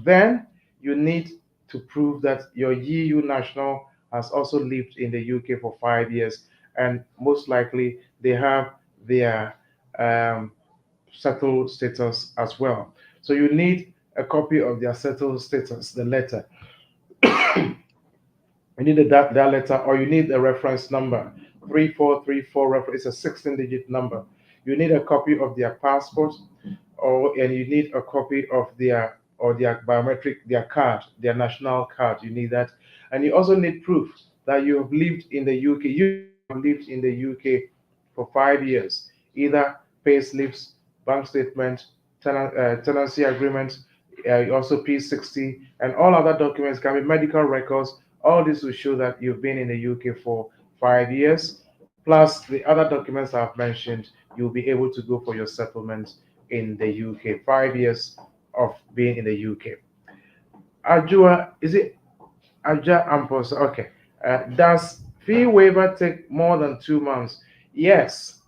Speaker 4: then you need to prove that your EU national has also lived in the UK for 5 years, and most likely they have their settled status as well. So you need a copy of their settled status, the letter. You need that letter, or you need a reference number. 3434 reference is a 16-digit number. You need a copy of their passport, and you need a copy of their biometric, their card, their national card. You need that, and you also need proof that you have lived in the UK. You have lived in the UK for 5 years, either pay slips, bank statement, tenancy agreement, also P60, and all other documents can be medical records. All this will show that you've been in the UK for 5 years, plus the other documents I've mentioned. You'll be able to go for your settlement in the UK. 5 years of being in the UK. Ajua, is it Aja Ampos? Okay. Does fee waiver take more than 2 months? Yes.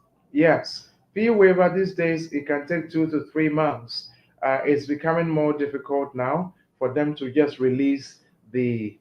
Speaker 4: Fee waiver these days, it can take 2 to 3 months. It's becoming more difficult now for them to just release the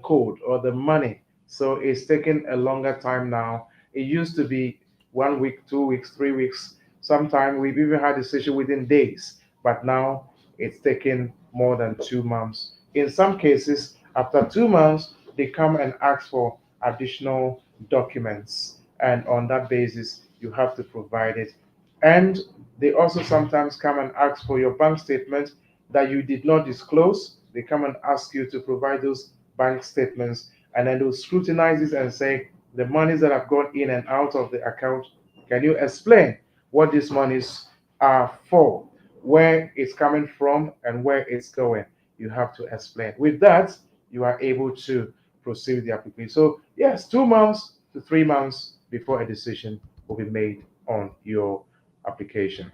Speaker 4: code or the money. So it's taking a longer time now. It used to be 1 week, 2 weeks, 3 weeks. Sometimes we've even had a decision within days, but now it's taking more than 2 months. In some cases, after 2 months, they come and ask for additional documents. And on that basis, you have to provide it. And they also sometimes come and ask for your bank statement that you did not disclose. They come and ask you to provide those bank statements, and then they'll scrutinize it and say, the monies that have gone in and out of the account, can you explain what these monies are for, where it's coming from, and where it's going? You have to explain. With that, you are able to proceed with the application. So yes, 2 months to 3 months before a decision will be made on your application.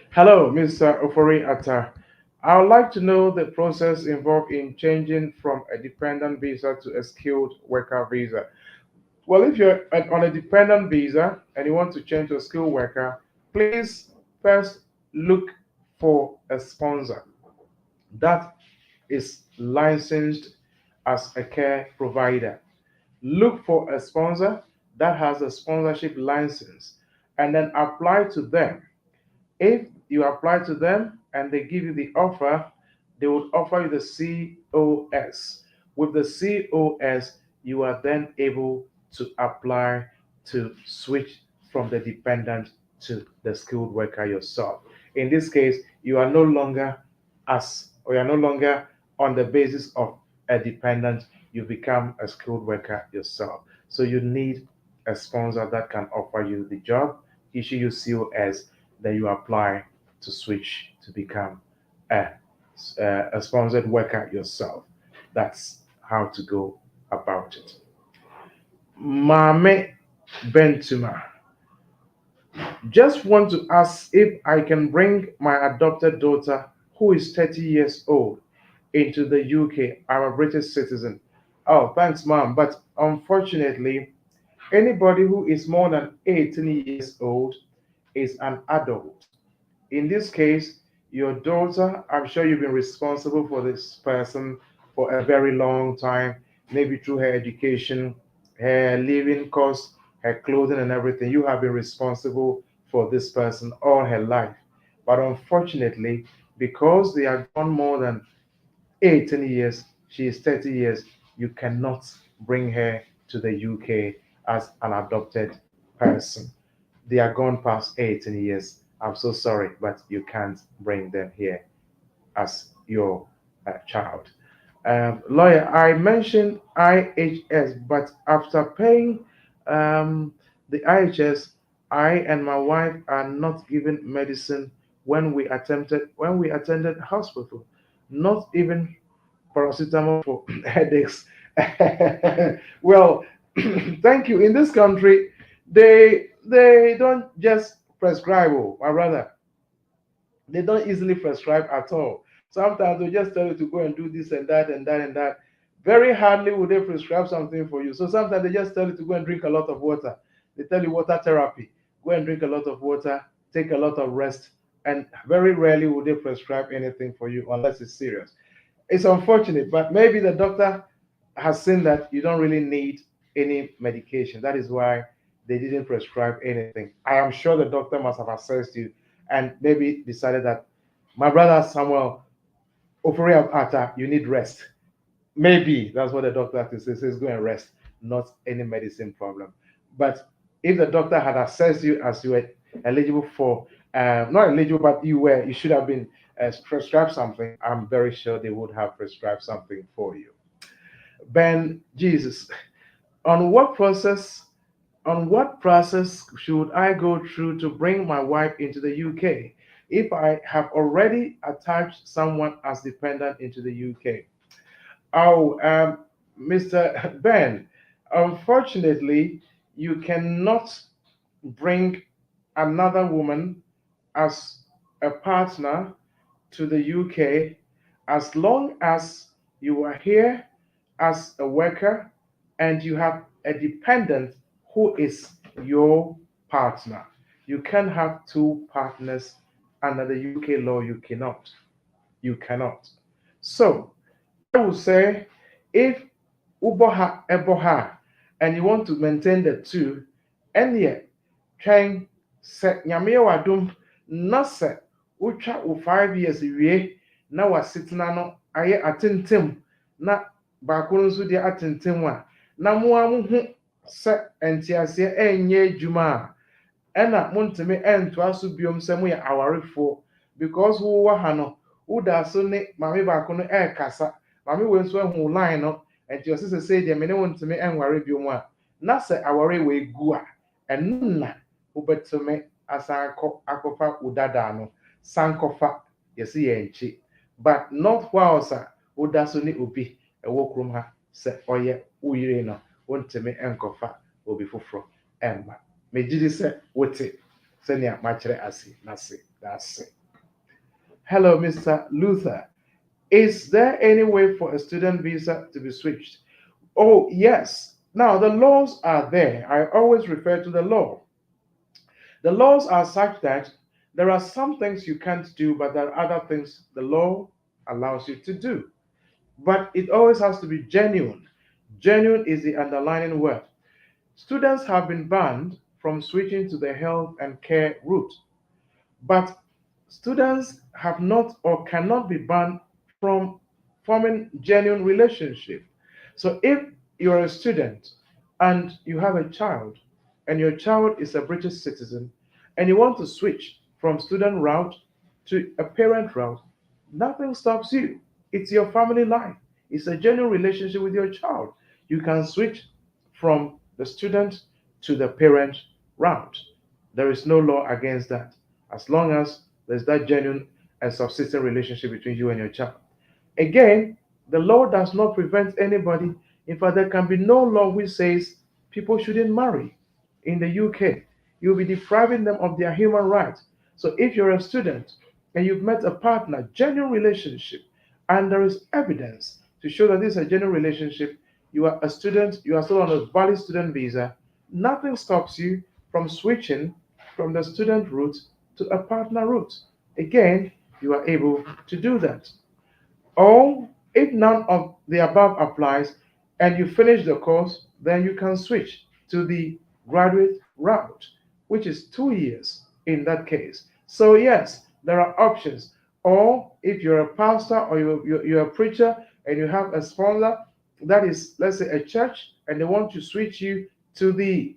Speaker 4: Hello, Mr. Ofori Atta. I would like to know the process involved in changing from a dependent visa to a skilled worker visa. Well, if you're on a dependent visa and you want to change to a skilled worker, please first look for a sponsor. that is licensed as a care provider. Look for a sponsor that has a sponsorship license and then apply to them. If you apply to them and they give you the offer, they would offer you the COS. With the COS, you are then able to apply to switch from the dependent to the skilled worker yourself. In this case, you are no longer you are no longer on the basis of a dependent, you become a skilled worker yourself. So you need a sponsor that can offer you the job, issue you COS, then you apply to switch to become a, a sponsored worker yourself. That's how to go about it. Mame Bentuma, just want to ask if I can bring my adopted daughter, who is 30 years old, into the UK. I'm a British citizen. Oh, thanks, mom. But unfortunately, anybody who is more than 18 years old is an adult. In this case, your daughter, I'm sure you've been responsible for this person for a very long time, maybe through her education, her living costs, her clothing, and everything. You have been responsible for this person all her life. But unfortunately, because they are gone more than 18 years, she is 30 years, you cannot bring her to the UK as an adopted person. They are gone past 18 years. I'm so sorry, but you can't bring them here as your child. Lawyer, I mentioned IHS, but after paying the IHS, I and my wife are not given medicine when we attended hospital. Not even paracetamol for headaches. Well, thank you. In this country, they don't just prescribe, oh, my brother. They don't easily prescribe at all. Sometimes they just tell you to go and do this and that and that and that. Very hardly will they prescribe something for you. So sometimes they just tell you to go and drink a lot of water. They tell you water therapy. Go and drink a lot of water, take a lot of rest, and very rarely will they prescribe anything for you unless it's serious. It's unfortunate, but maybe the doctor has seen that you don't really need any medication. That is why they didn't prescribe anything. I am sure the doctor must have assessed you and maybe decided that my brother Samuel Ofori Ata, you need rest. Maybe that's what the doctor has to say. Says go and rest, not any medicine problem. But if the doctor had assessed you as you were eligible for, not eligible, but you should have been prescribed something, I'm very sure they would have prescribed something for you. Ben Jesus, on what process should I go through to bring my wife into the UK if I have already attached someone as dependent into the UK? Oh, Mr. Ben, unfortunately, you cannot bring another woman as a partner to the UK as long as you are here as a worker and you have a dependent who is your partner. You can't have two partners under the UK law. You cannot. You cannot. So I would say if Uboha Eboha and you want to maintain the two, and yet trying set Nyame wadum na se utwa o 5 years wie na wasitena no aye atentem na baako nso de atentem a na mo amuhu se entiase enye adwuma a ɛna monteme ɛntoa so biom sɛ mo yɛ awarefo because wo wa ha no wo da so ne mame baako no ɛkasa mame we nso ahu line no enti ɔsɛ sɛ de me ne wonteme ɛnware biom a na sɛ aware we gu a ɛno na wobɛteme asankɔ akɔfa udada no sankofa yɛsɛ yɛ nkyi but not whilst a woda so ne obi ɛwɔ kurom ha sɛ ɔyɛ uyire no wonteme ɛnkɔfa obi foforɔ ɛmma megyidi sɛ wote sɛnea makyerɛ ase nase that's. Hello, Mr. Luther. Is there any way for a student visa to be switched? Oh, yes. Now, the laws are there. I always refer to the law. The laws are such that there are some things you can't do, but there are other things the law allows you to do. But it always has to be genuine. Genuine is the underlying word. Students have been banned from switching to the health and care route, but students have not or cannot be banned from forming genuine relationship. So if you're a student and you have a child and your child is a British citizen and you want to switch from student route to a parent route, nothing stops you. It's your family life. It's a genuine relationship with your child. You can switch from the student to the parent route. There is no law against that, as long as there's that genuine and subsistent relationship between you and your child. Again, the law does not prevent anybody. In fact, there can be no law which says people shouldn't marry in the UK. You'll be depriving them of their human rights. So if you're a student and you've met a partner, genuine relationship, and there is evidence to show that this is a genuine relationship, you are a student, you are still on a valid student visa, nothing stops you from switching from the student route to a partner route. Again, you are able to do that. Or if none of the above applies and you finish the course, then you can switch to the graduate route, which is 2 years in that case. So, yes, there are options. Or if you're a pastor or you're a preacher and you have a sponsor, that is, let's say, a church, and they want to switch you to the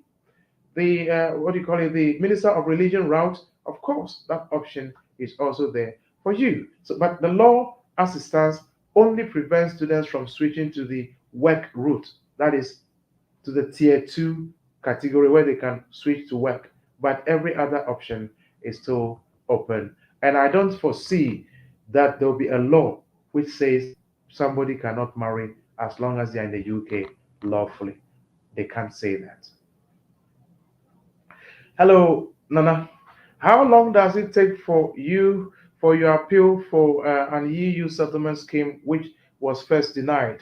Speaker 4: what do you call it, the minister of religion route, of course, that option is also there for you. So, but the law, as it stands, only prevents students from switching to the work route, that is, to the tier 2 category where they can switch to work. But every other option is still open. And I don't foresee that there will be a law which says somebody cannot marry as long as they're in the UK lawfully. They can't say that. Hello, Nana. How long does it take for your appeal for an EU settlement scheme which was first denied?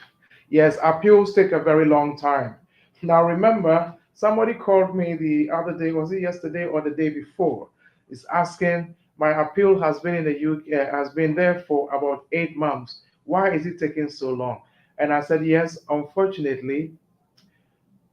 Speaker 4: Yes, appeals take a very long time. Now remember, somebody called me the other day, was it yesterday or the day before? Is asking, my appeal has been in the UK, has been there for about 8 months. Why is it taking so long? And I said, yes, unfortunately,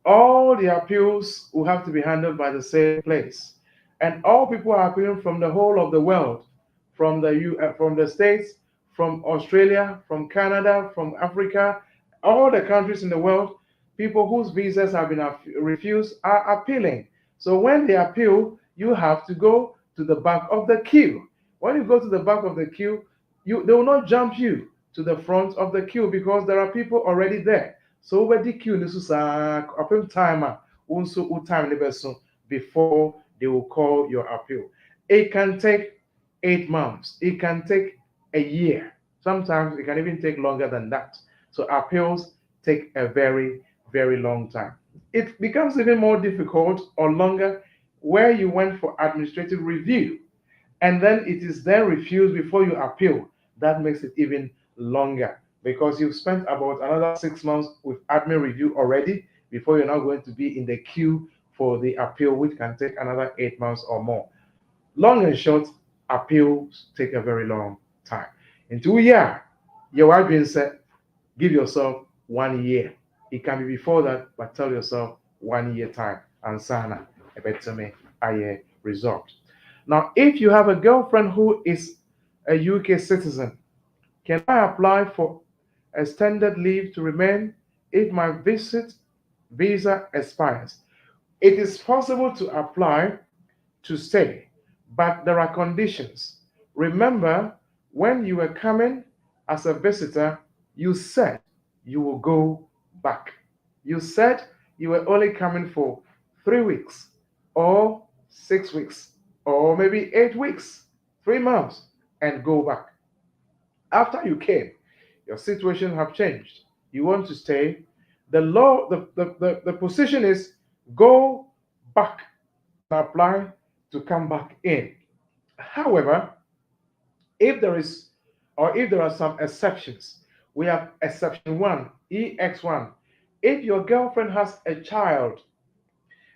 Speaker 4: all the appeals will have to be handled by the same place, and all people are appealing from the whole of the world, from the states, from Australia, from Canada, from Africa, all the countries in the world. People whose visas have been refused are appealing. So when they appeal, you have to go to the back of the queue. When you go to the back of the queue, they will not jump you to the front of the queue because there are people already there. So over the queue, this is a timer, also time before they will call your appeal. It can take 8 months. It can take a year. Sometimes it can even take longer than that. So appeals take a very, very long time. It becomes even more difficult or longer where you went for administrative review and then it is then refused before you appeal. That makes it even longer because you've spent about another 6 months with admin review already before you're now going to be in the queue for the appeal, which can take another 8 months or more. Long and short, appeals take a very long time. In 2 years, your wife being said, give yourself 1 year. It can be before that, but tell yourself 1 year time. And sana, a better me, a result. Now, if you have a girlfriend who is a UK citizen, can I apply for extended leave to remain if my visa expires? It is possible to apply to stay, but there are conditions. Remember, when you were coming as a visitor, you said you will go back. You said you were only coming for 3 weeks or 6 weeks or maybe 8 weeks, 3 months, and go back. After you came, your situation have changed. You want to stay. The law, the position is go back and apply to come back in. However, if there is or if there are some exceptions, we have exception 1, EX1. If your girlfriend has a child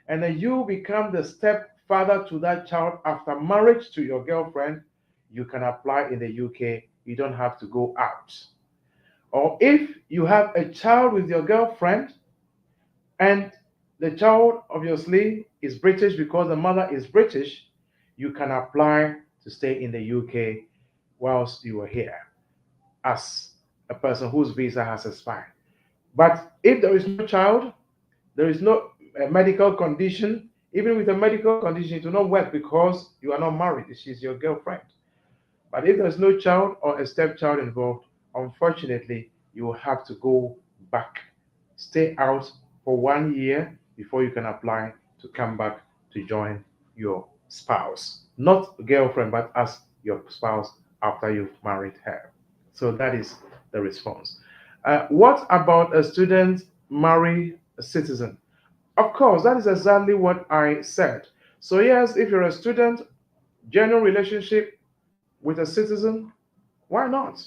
Speaker 4: and then you become the stepfather to that child after marriage to your girlfriend, you can apply in the UK you don't have to go out. Or if you have a child with your girlfriend and the child obviously is British because the mother is British, you can apply to stay in the UK whilst you are here as a person whose visa has expired. But if there is no child, there is no medical condition, even with a medical condition, it will not work because you are not married. She's your girlfriend. But if there's no child or a stepchild involved, unfortunately, you will have to go back, stay out for 1 year before you can apply to come back to join your spouse. Not girlfriend, but as your spouse after you've married her. So that is the response. What about a student marry a citizen? Of course, that is exactly what I said. So, yes, if you're a student, genuine relationship with a citizen, why not?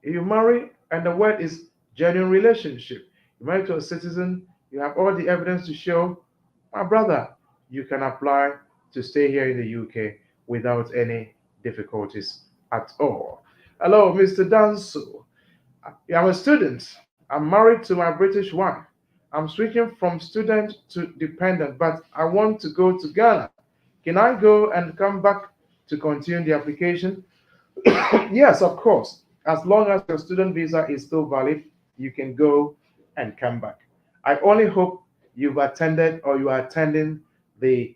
Speaker 4: If you marry and the word is genuine relationship, you marry to a citizen, you have all the evidence to show, my brother, you can apply to stay here in the UK without any difficulties at all. Hello, Mr. Danso. I'm a student. I'm married to my British wife. I'm switching from student to dependent, but I want to go to Ghana. Can I go and come back to continue the application? Yes, of course. As long as your student visa is still valid, you can go and come back. I only hope you've attended or you are attending the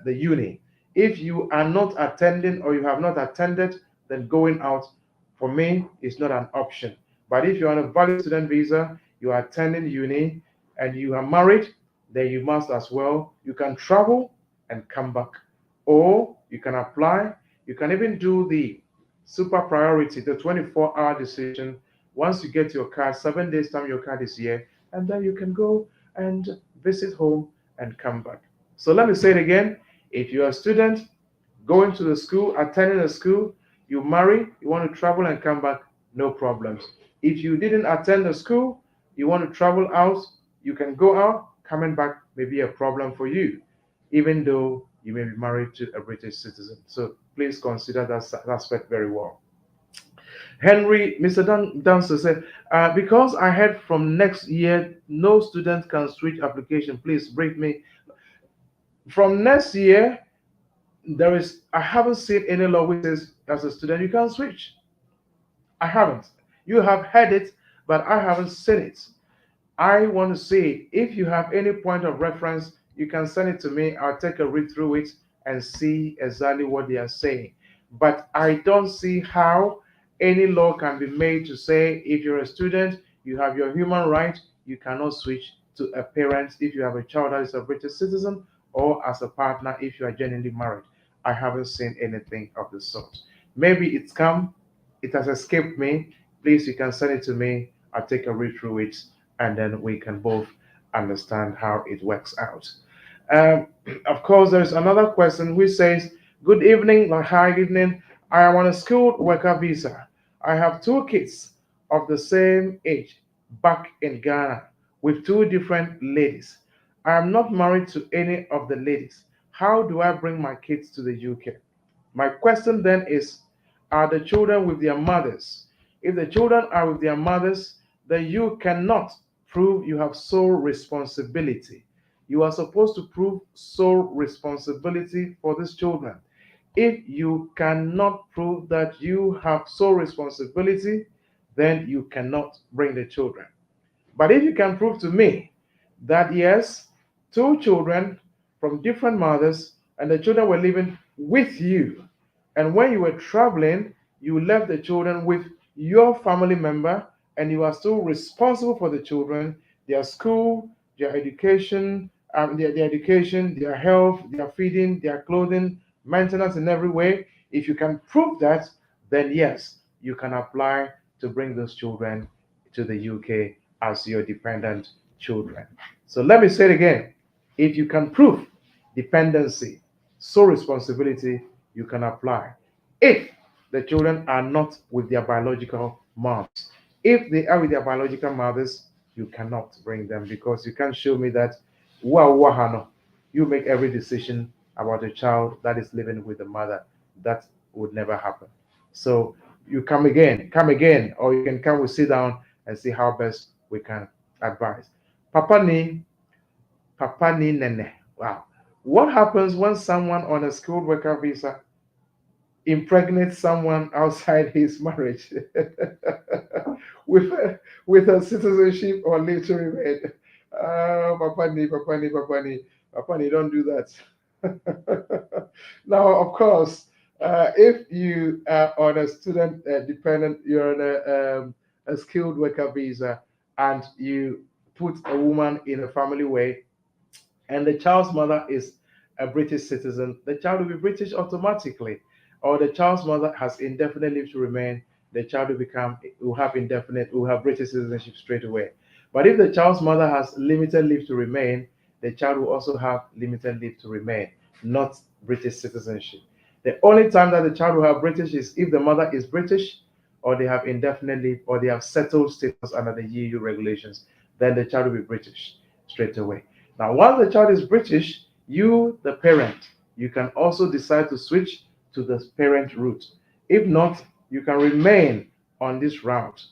Speaker 4: uni. If you are not attending or you have not attended, then going out for me is not an option. But if you're on a valid student visa, you are attending uni, and you are married, then you must as well. You can travel and come back, or you can apply. You can even do the super priority, the 24-hour decision. Once you get your card, 7 days time your card is here, and then you can go and visit home and come back. So let me say it again. If you're a student going to the school, attending a school, you marry, you want to travel and come back, no problems. If you didn't attend the school, you want to travel out, you can go out, coming back may be a problem for you, even though you may be married to a British citizen. So please consider that aspect very well. Henry, Mr. Dancer said, because I heard from next year, no student can switch application. Please brief me. From next year, I haven't seen any law which says as a student you can switch. I haven't. You have heard it, but I haven't seen it. I want to see if you have any point of reference, you can send it to me. I'll take a read through it and see exactly what they are saying. But I don't see how any law can be made to say if you're a student, you have your human right, you cannot switch to a parent if you have a child that is a British citizen, or as a partner if you are genuinely married. I haven't seen anything of the sort. Maybe it's come, it has escaped me. Please, you can send it to me. I'll take a read through it, and then we can both understand how it works out. Um, of course, there's another question which says, good evening, hi, good evening. I am on a skilled worker visa. I have two kids of the same age back in Ghana with two different ladies. I am not married to any of the ladies. How do I bring my kids to the UK? My question then is, are the children with their mothers? If the children are with their mothers, then you cannot prove you have sole responsibility. You are supposed to prove sole responsibility for these children. If you cannot prove that you have sole responsibility, then you cannot bring the children. But if you can prove to me that yes, two children from different mothers and the children were living with you, and when you were traveling, you left the children with your family member, and you are still responsible for the children, their school, their education, their education, their health, their feeding, their clothing, maintenance in every way. If you can prove that, then yes, you can apply to bring those children to the UK as your dependent children. So let me say it again. If you can prove dependency, so responsibility, you can apply. If the children are not with their biological moms, if they are with their biological mothers, you cannot bring them because you can't show me that you make every decision about a child that is living with the mother. That would never happen. So you come again, or you can come, we sit down and see how best we can advise. Papa ni nene. Wow. What happens when someone on a skilled worker visa impregnates someone outside his marriage with a citizenship or leave to remain? Papa ni, don't do that. Now, of course, if you are on a student dependent, you're on a skilled worker visa, and you put a woman in a family way, and the child's mother is a British citizen, the child will be British automatically. Or the child's mother has indefinite leave to remain, the child will have British citizenship straight away. But if the child's mother has limited leave to remain, the child will also have limited leave to remain, not British citizenship. The only time that the child will have British is if the mother is British, or they have indefinite leave, or they have settled status under the EU regulations. Then the child will be British straight away. Now, once the child is British, you, the parent, you can also decide to switch to the parent route. If not, you can remain on this route,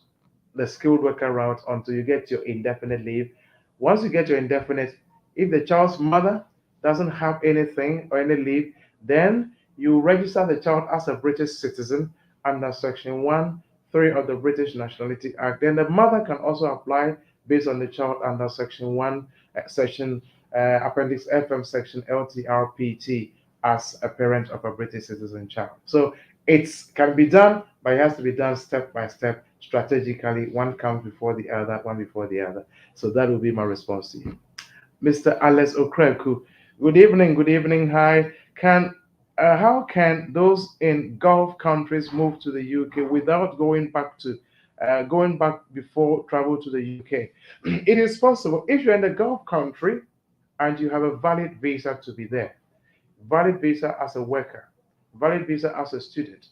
Speaker 4: the skilled worker route, until you get your indefinite leave. Once you get your indefinite, if the child's mother doesn't have anything or any leave, then you register the child as a British citizen under Section 1(3) of the British Nationality Act. Then the mother can also apply based on the child under Section 1, Section Appendix FM, Section LTRPT, as a parent of a British citizen child. So it can be done, but it has to be done step by step, strategically. One comes before the other, one before the other. So that will be my response to you. Mr. Alex Okreku, good evening, hi. How can those in Gulf countries move to the UK without going back before travel to the UK? It is possible if you're in the Gulf country and you have a valid visa to be there, valid visa as a worker, valid visa as a student,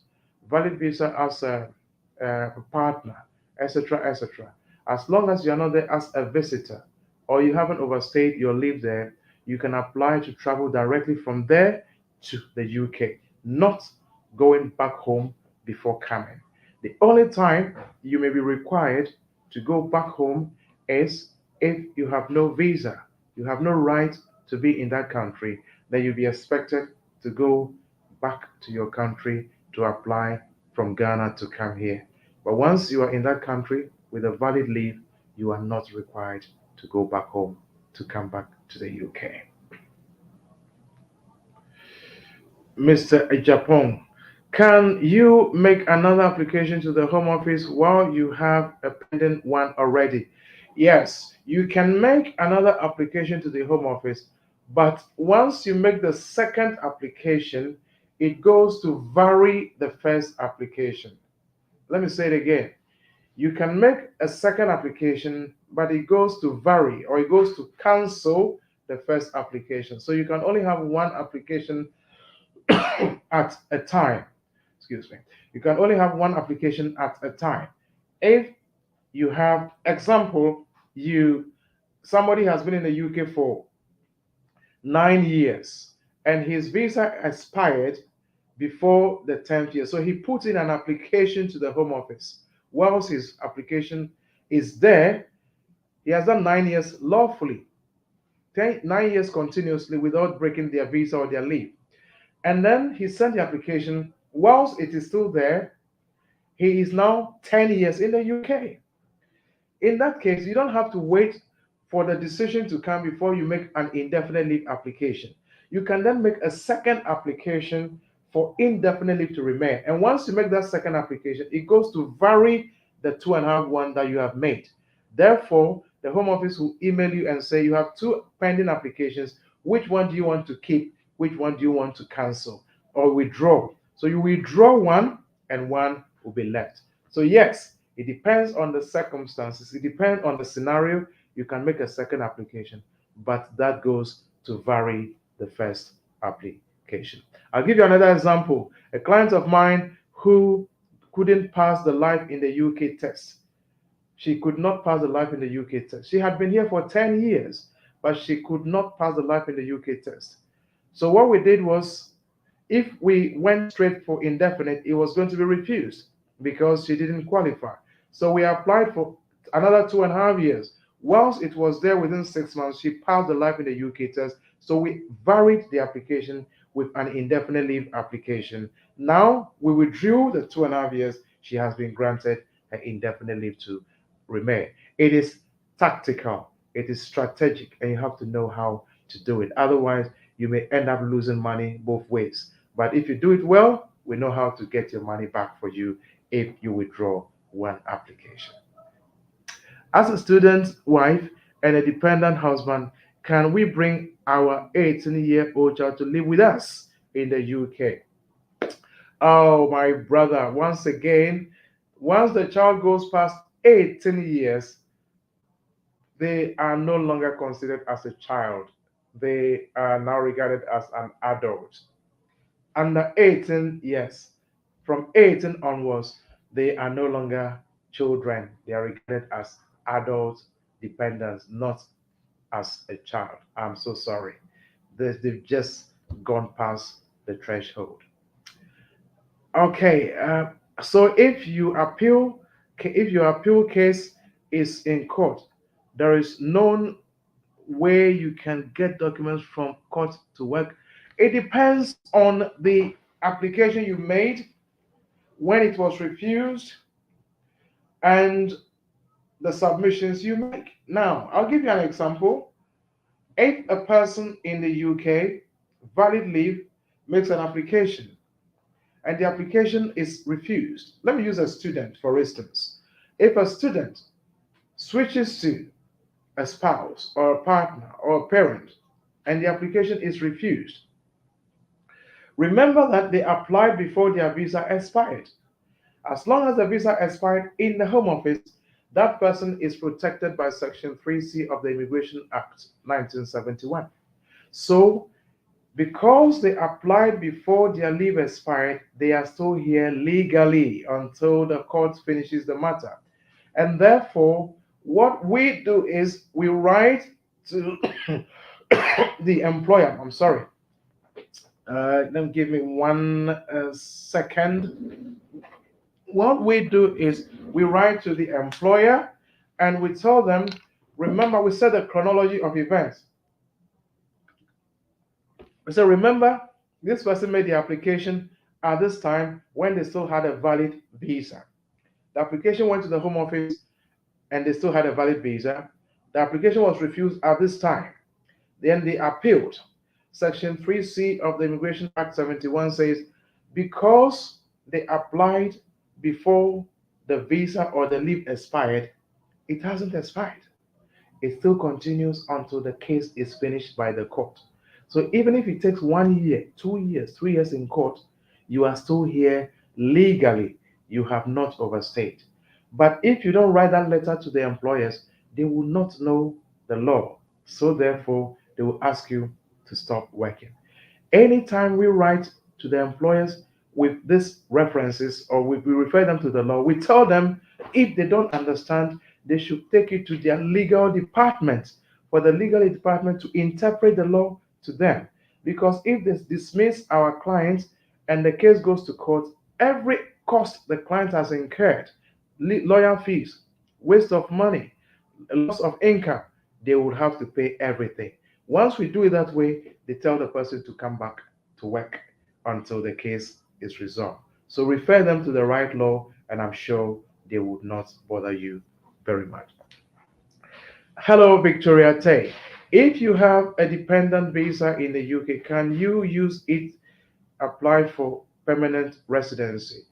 Speaker 4: valid visa as a partner, etc., etc. As long as you're not there as a visitor, or you haven't overstayed your leave there, you can apply to travel directly from there to the UK, not going back home before coming. The only time you may be required to go back home is if you have no visa, you have no right to be in that country, then you'll be expected to go back to your country to apply from Ghana to come here. But once you are in that country with a valid leave, you are not required to go back home to come back to the UK. Mr. Japon, can you make another application to the Home Office while you have a pending one already? Yes, you can make another application to the Home Office, but once you make the second application, it goes to vary the first application. Let me say it again. You can make a second application, but it goes to vary, or it goes to cancel the first application. So you can only have one application at a time. Excuse me. You can only have one application at a time. If you have, example, somebody has been in the UK for 9 years and his visa expired before the 10th year. So he put in an application to the Home Office. Whilst his application is there, he has done 9 years lawfully, 9 years continuously without breaking their visa or their leave. And then he sent the application. Whilst it is still there, he is now 10 years in the UK. In that case, you don't have to wait for the decision to come before you make an indefinite leave application. You can then make a second application for indefinite leave to remain. And once you make that second application, it goes to vary the 2.5 one that you have made. Therefore, the Home Office will email you and say you have 2 pending applications. Which one do you want to keep? Which one do you want to cancel or withdraw? So you withdraw one and one will be left. So yes, it depends on the circumstances. It depends on the scenario. You can make a second application, but that goes to vary the first application. I'll give you another example. A client of mine who couldn't pass the life in the UK test. She could not pass the life in the UK test. She had been here for 10 years, but she could not pass the life in the UK test. So what we did was, if we went straight for indefinite, it was going to be refused. because she didn't qualify. So we applied for another 2.5 years. Once it was there within 6 months, she passed the life in the UK test. So we varied the application with an indefinite leave application. Now we withdrew the 2.5 years. She has been granted an indefinite leave to remain. It is tactical, it is strategic, and you have to know how to do it. Otherwise, you may end up losing money both ways. But if you do it well, we know how to get your money back for you if you withdraw one application. As a student wife and a dependent husband, can we bring our 18-year-old child to live with us in the UK? Oh, my brother, once again, once the child goes past 18 years, they are no longer considered as a child. They are now regarded as an adult. Under 18, yes. From 18 onwards, they are no longer children. They are regarded as adult dependents, not as a child. I'm so sorry. They've just gone past the threshold. Okay, so if your appeal case is in court, there is no way you can get documents from court to work. It depends on the application you made, when it was refused, and the submissions you make. Now, I'll give you an example. If a person in the UK, valid leave, makes an application and the application is refused, let me use a student for instance. If a student switches to a spouse or a partner or a parent and the application is refused, remember that they applied before their visa expired. As long as the visa expired in the Home Office, that person is protected by Section 3C of the Immigration Act 1971. So, because they applied before their leave expired, they are still here legally until the court finishes the matter. And therefore, what we do is we write to the employer. I'm sorry. Give me 1 second. What we do is we write to the employer and we tell them, remember, we said the chronology of events. So remember, this person made the application at this time when they still had a valid visa. The application went to the Home Office and they still had a valid visa. The application was refused at this time. Then they appealed. Section 3C of the Immigration Act 71 says, because they applied before the visa or the leave expired, it hasn't expired. It still continues until the case is finished by the court. So even if it takes 1 year, 2 years, 3 years in court, you are still here legally. You have not overstayed. But if you don't write that letter to the employers, they will not know the law. So therefore, they will ask you to stop working. Anytime we write to the employers with these references or we refer them to the law, we tell them if they don't understand, they should take it to their legal department for the legal department to interpret the law to them. Because if they dismiss our client and the case goes to court, every cost the client has incurred, lawyer fees, waste of money, loss of income, they would have to pay everything. Once we do it that way, they tell the person to come back to work until the case is resolved. So refer them to the right law, and I'm sure they would not bother you very much. Hello, Victoria Tay. If you have a dependent visa in the UK, can you use it apply for permanent residency?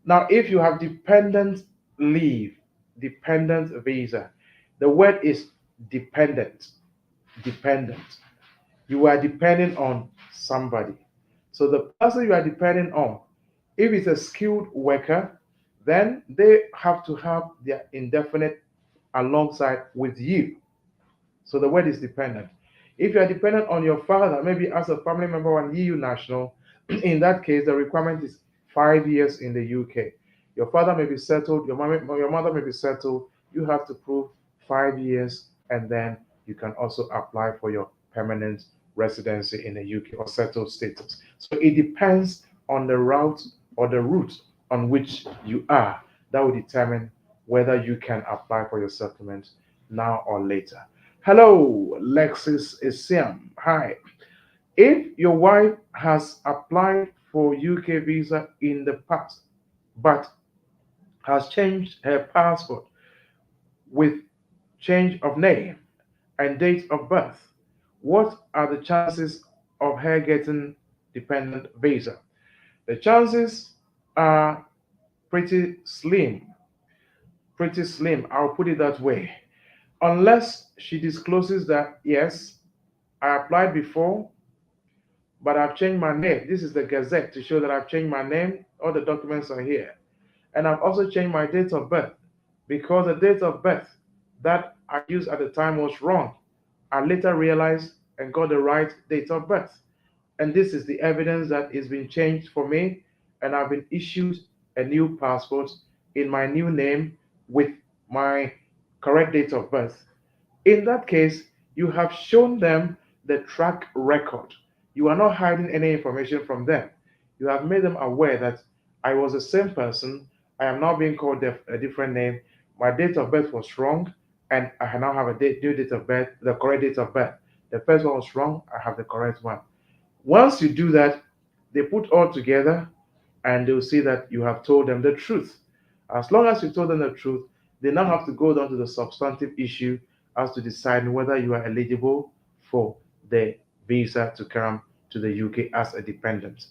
Speaker 4: Now, if you have dependent leave, dependent visa, the word is dependent. Dependent. You are depending on somebody. So the person you are depending on, if it's a skilled worker, then they have to have their indefinite alongside with you. So the word is dependent. If you are dependent on your father, maybe as a family member or an EU national, in that case, the requirement is 5 years in the UK. Your father may be settled, your mother may be settled. You have to prove 5 years, and then you can also apply for your permanent residency in the UK or settled status. So it depends on the route or the route on which you are that will determine whether you can apply for your settlement now or later. Hello, Lexis Isiam. Hi. If your wife has applied for UK visa in the past but has changed her passport with change of name and date of birth, what are the chances of her getting dependent visa? The chances are pretty slim. Pretty slim, I'll put it that way. Unless she discloses that, yes, I applied before, but I've changed my name. This is the Gazette to show that I've changed my name. All the documents are here. And I've also changed my date of birth because the date of birth that I used at the time was wrong. I later realized and got the right date of birth. And this is the evidence that it's been changed for me, and I've been issued a new passport in my new name with my correct date of birth. In that case, you have shown them the track record. You are not hiding any information from them. You have made them aware that I was the same person. I am now being called a different name. My date of birth was wrong, and I now have a new date of birth, the correct date of birth. The first one was wrong. I have the correct one. Once you do that, they put all together and they'll see that you have told them the truth. As long as you told them the truth, they now have to go down to the substantive issue as to decide whether you are eligible for the visa to come to the UK as a dependent.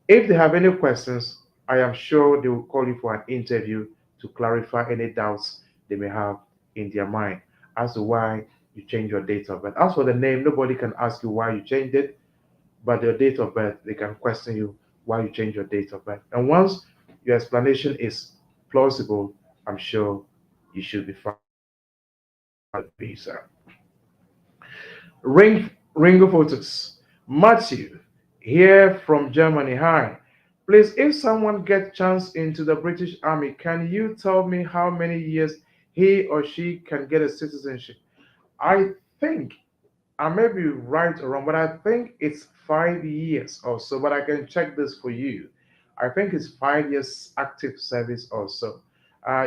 Speaker 4: If they have any questions, I am sure they will call you for an interview to clarify any doubts they may have in their mind as to why you changed your date of birth. As for the name, nobody can ask you why you changed it, but your date of birth, they can question you why you changed your date of birth. And once your explanation is plausible, I'm sure you should be fine with the visa. Ringo Photos. Matthew, here from Germany. Hi. Please, if someone gets chance into the British Army, can you tell me how many years he or she can get a citizenship? I think I may be right or wrong, but I think it's 5 years or so, but I can check this for you. I think it's 5 years active service or so.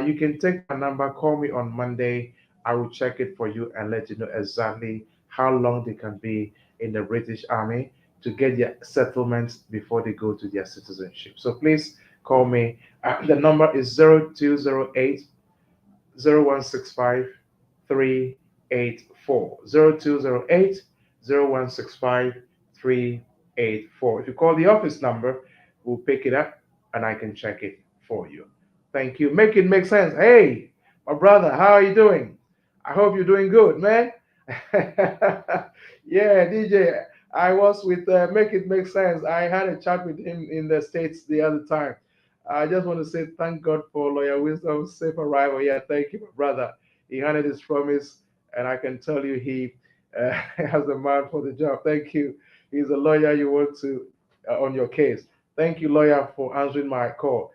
Speaker 4: You can take my number, call me on Monday. I will check it for you and let you know exactly how long they can be in the British Army to get their settlements before they go to their citizenship. So please call me. The number is 0208 0165 384. 0208 0165 384. If you call the office number, we'll pick it up and I can check it for you. Thank you. Make it make sense. Hey, my brother, how are you doing? I hope you're doing good, man. Yeah, DJ, I was with Make It Make Sense. I had a chat with him in the States the other time. I just want to say thank God for Lawyer Wisdom, safe arrival. Yeah, thank you, my brother. He honored his promise, and I can tell you he has a man for the job. Thank you. He's a lawyer you want to on your case. Thank you, lawyer, for answering my call.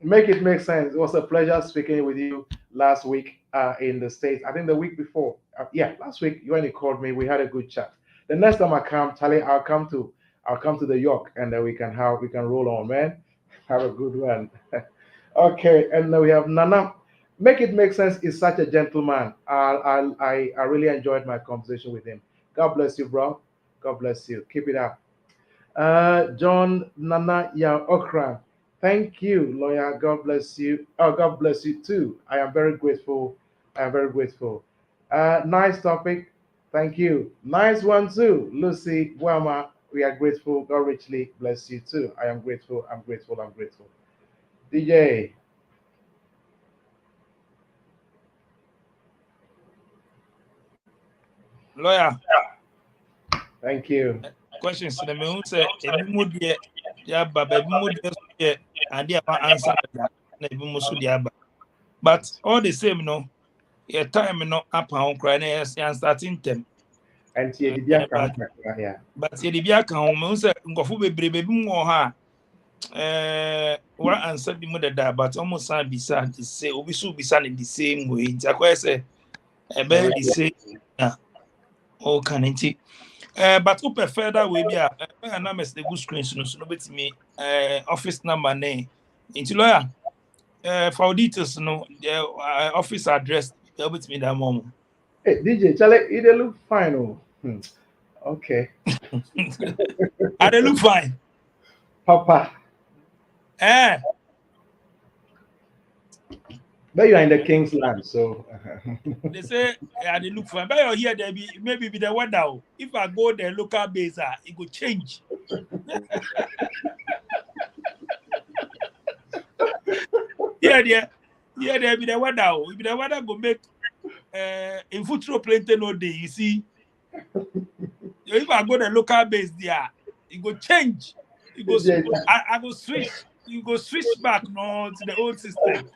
Speaker 4: Make it make sense. It was a pleasure speaking with you last week in the States. I think the week before. Yeah, last week when you called me, we had a good chat. The next time I come, Charlie, I'll come to the York and then we can roll on, man. Have a good one. Okay, and then we have Nana. Make it make sense is such a gentleman. I really enjoyed my conversation with him. God bless you, bro. God bless you. Keep it up. John Nana Ya Okran. Thank you, lawyer. God bless you. Oh, God bless you too. I am very grateful. I am very grateful. Nice topic. Thank you. Nice one too, Lucy Wama. We are grateful. God richly bless you too. I am grateful. I'm grateful. I'm grateful. DJ.
Speaker 3: Lawyer.
Speaker 4: Thank you.
Speaker 3: Questions to the moon say, if you would be Yaba, baby, would be idea answer that, maybe Musudiaba. But all the same, no, your time no up on crying and starting them.
Speaker 4: And yeah.
Speaker 3: But the Biaka home, say, Gofu baby more what answer the mother that, but almost sad beside to say, we should be in the same way. It's say, a baby say, oh, can it? But further we be a the good screen so no bet me office number name Into lawyer, for details, no, the office address, they'll be to me that moment.
Speaker 4: Hey, DJ, Charlie, it look fine. Oh. Okay.
Speaker 3: And they look fine.
Speaker 4: Papa. But you are in the King's land, so.
Speaker 3: They say, they look fine. But you're here, maybe be the weather. If I go the local base, it could change. Yeah, there be the weather. If the weather go make in football plenty no day, you see. If I go the local base there, it go change. It goes. I go switch. You go switch back no to the old system.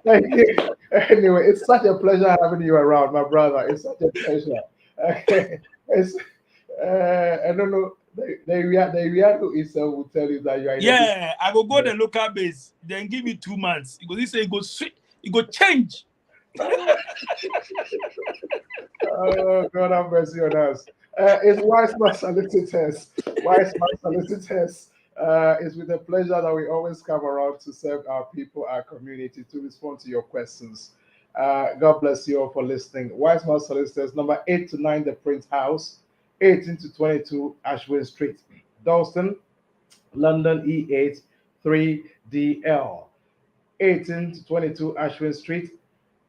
Speaker 4: Thank you. Anyway, it's such a pleasure having you around, my brother. It's such a pleasure. Okay. It's I don't know. The Riado itself will tell you that you are.
Speaker 3: Yeah, I will go the local base. Then give me 2 months. Because he say it go switch. It go change.
Speaker 4: Oh, God have mercy on us. It's Wise Man Solicitors. Wise Man Solicitors. It's with a pleasure that we always come around to serve our people, our community, to respond to your questions. God bless you all for listening. Wise Man Solicitors, number 8 to 9, The Print House, 18 to 22, Ashwin Street, Dalston, London E8 3DL. 18 to 22, Ashwin Street,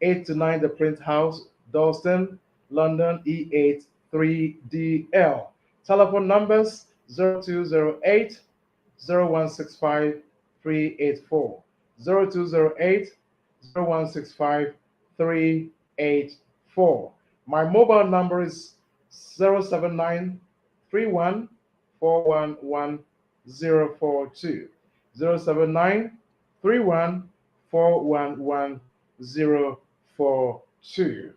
Speaker 4: 8 to 9, The Print House, Dalston, London E8 3DL. Telephone numbers 0208 0165 384. 0208 0165 384. My mobile number is 079 31 411 042. 079 31 411 042.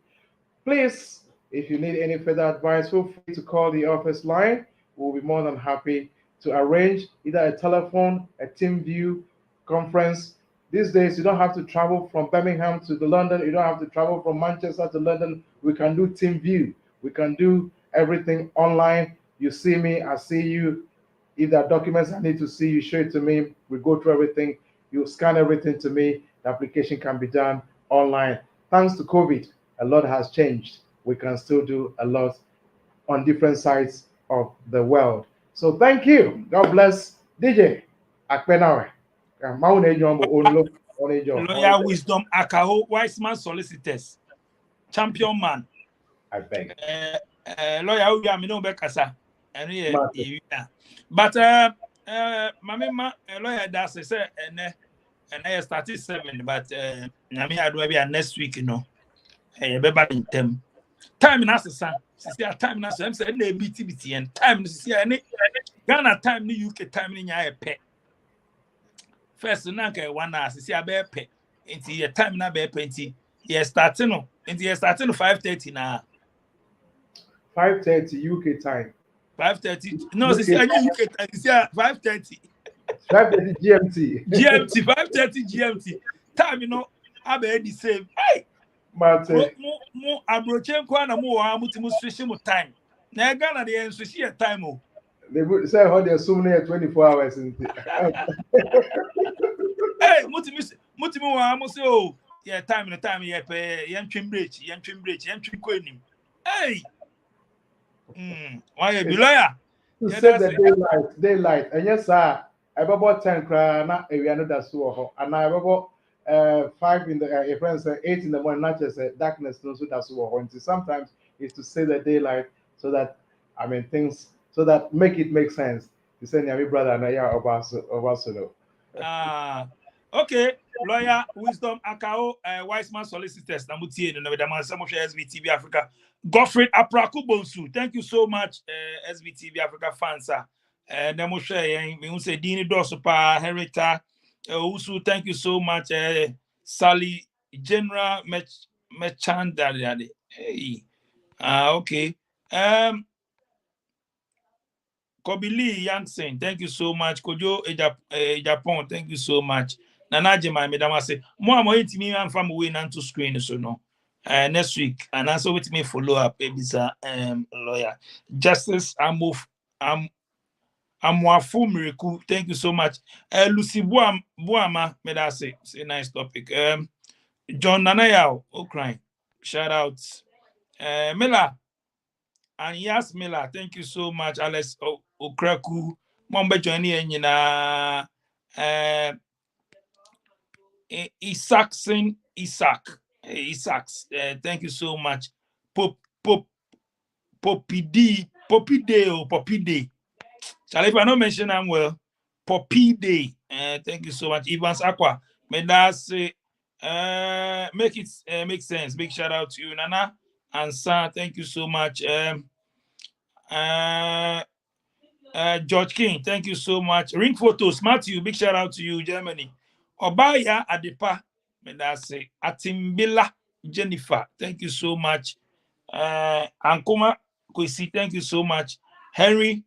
Speaker 4: Please, if you need any further advice, feel free to call the office line. We'll be more than happy to arrange either a telephone, a team view conference. These days, you don't have to travel from Birmingham to London. You don't have to travel from Manchester to London. We can do team view. We can do everything online. You see me, I see you. If there are documents I need to see, you show it to me. We go through everything. You scan everything to me. The application can be done online. Thanks to COVID, a lot has changed. We can still do a lot on different sides of the world. So thank you. God bless. DJ Akpenawe.
Speaker 3: Lawyer Wisdom Akaho, Wise Man Solicitors. Champion man.
Speaker 4: I beg.
Speaker 3: Lawyer Uya Mino Bekasa. But Mamma lawyer does say and I started 7, but I mean I do be next week, you know. Be back in them. Time in us, son. See a time in us. I'm saying they BTBT and time to see any Ghana time the UK time in your pet. First, Nanka 1 hour, see a bear pet. Into your time na bear penty. Yes, starting no. Into your starting 5:30 now.
Speaker 4: 5:30 UK time.
Speaker 3: 5:30. No, see UK time. See 5:30.
Speaker 4: 5:30 GMT.
Speaker 3: GMT 5:30 GMT. Time you know. I be the same. Hey.
Speaker 4: But
Speaker 3: mo abrochen kwa na mo wa mutimu switch mo time. Na Ghana dey switch your time o.
Speaker 4: They would say how they assume near 24 hours.
Speaker 3: Hey, mutimu wa mo say oh, yeah time yeah pe yen twin break, yen twin ko enim. Hey. Why be lawyer?
Speaker 4: You said the daylight. And yes sir, I bought 10 cra na area no da so ho. And I bought 5 in the friends 8 in the morning, not just darkness. No, so that's what sometimes is to say the daylight so that I mean things so that make sense. You say, "My brother, and I are
Speaker 3: okay. Lawyer Wisdom Akao, Wise Man Solicitors. Namutie no the man some of SBTV Africa. Godfrey Apraku Bonsu. Thank you so much, SBTV Africa fans. Namo share we say Dini Dosopa Herita. Also, thank you so much, Sally General Mechanda. Hey, okay. Kobili Yansen, thank you so much. Kojo Japan, thank you so much. Nanaje my madam say, more intimi and from away to screen so no. Next week, and also with me follow up, Ebisa lawyer. Justice Amwafu Miracle, thank you so much. Lucy Buama, may I say, it's a nice topic. John Nanayao, Ukraine, shout out. Miller, and yes, Miller, thank you so much. Alex Okraku, Momba Johnny, and Isaacs, thank you so much. Poppy Day. Shall if I not mention them well, Poppy Day. Thank you so much. Evans Aqua. May that say make it make sense. Big shout out to you, Nana and Sam. Thank you so much. George King, thank you so much. Ring Photos, Matthew, big shout out to you, Germany. Obaya Adepa, may that say Atimbila Jennifer, thank you so much. Ankoma Kwesi, thank you so much. Henry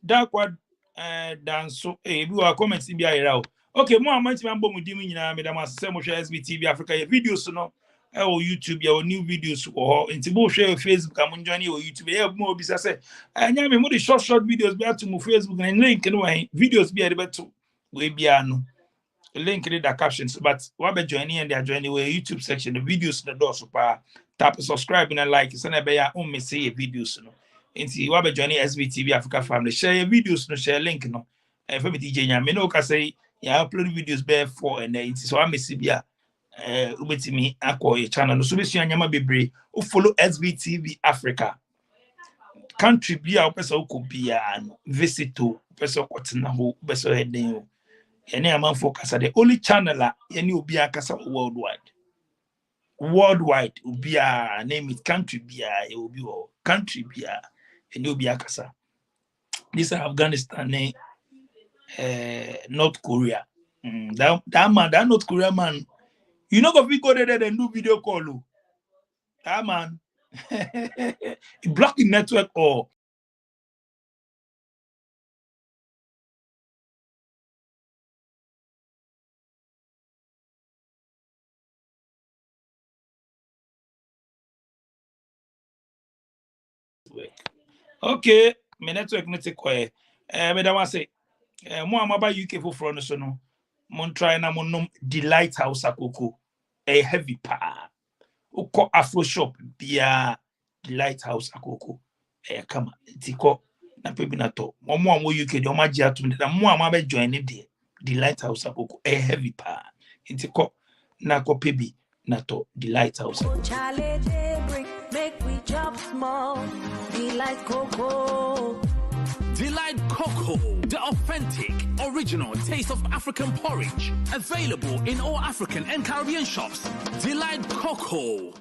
Speaker 3: Dakwa Danso, we are comments in the okay, more amounts of Mudimi, Madam SBTV Africa videos, no, or YouTube, your new videos, or into both share Facebook, I'm joining your YouTube, more business. And I mean, short videos, be to move Facebook and link anyway, videos be able to we be link in the captions, but what be joining and they are joining your YouTube section, the videos, the door super tap subscribe and like, send a bear on say videos, no. Into what be joining SBTV Africa family, share your videos, no share link, no. And for me, DJ, I mean, okay, say, yeah, upload videos bear for and then so I'm a CBA. Ubetimi akọ your channel so be so anyama bebre o follow SBTV Africa country bia o pesa o ko bia no visit to pesa o kwotena ho pesa o heden o ene am focus the only channel a ene obi akasa worldwide obi a name it country bia e obi o country bia ene obi akasa this is Afghanistan North Korea that man that North Korea man. You know, if we go there and do video call, ah man, block the network or okay, my network not take quiet. But I want to say, more about UK for front so no, mon try na mon the lighthouse akoko. A heavy pa. Uko Afro shop bia the lighthouse akoko. Kama tiko na pebi na to. Momo amo UK de oma gia to na mo ama be join the lighthouse akoko. A heavy pa. Intiko na ko pebi na to the lighthouse. Make we chop small. Delight Cocoa.
Speaker 2: Delight Cocoa, the authentic, original taste of African porridge. Available in all African and Caribbean shops. Delight Cocoa.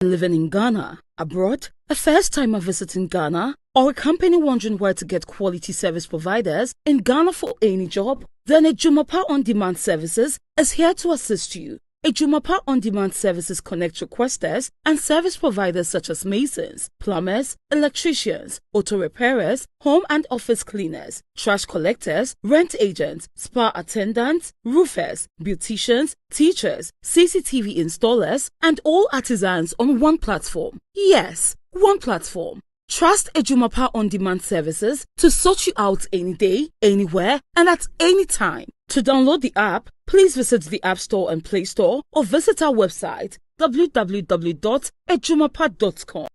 Speaker 5: Living in Ghana, abroad, a first-timer visiting Ghana, or a company wondering where to get quality service providers in Ghana for any job? Then Ejumapa On Demand Services is here to assist you. Ejumapa On Demand Services connect requesters and service providers such as masons, plumbers, electricians, auto repairers, home and office cleaners, trash collectors, rent agents, spa attendants, roofers, beauticians, teachers, CCTV installers, and all artisans on one platform. Yes, one platform. Trust Ejumapa On Demand Services to sort you out any day, anywhere, and at any time. To download the app, please visit the App Store and Play Store or visit our website www.ejumapa.com.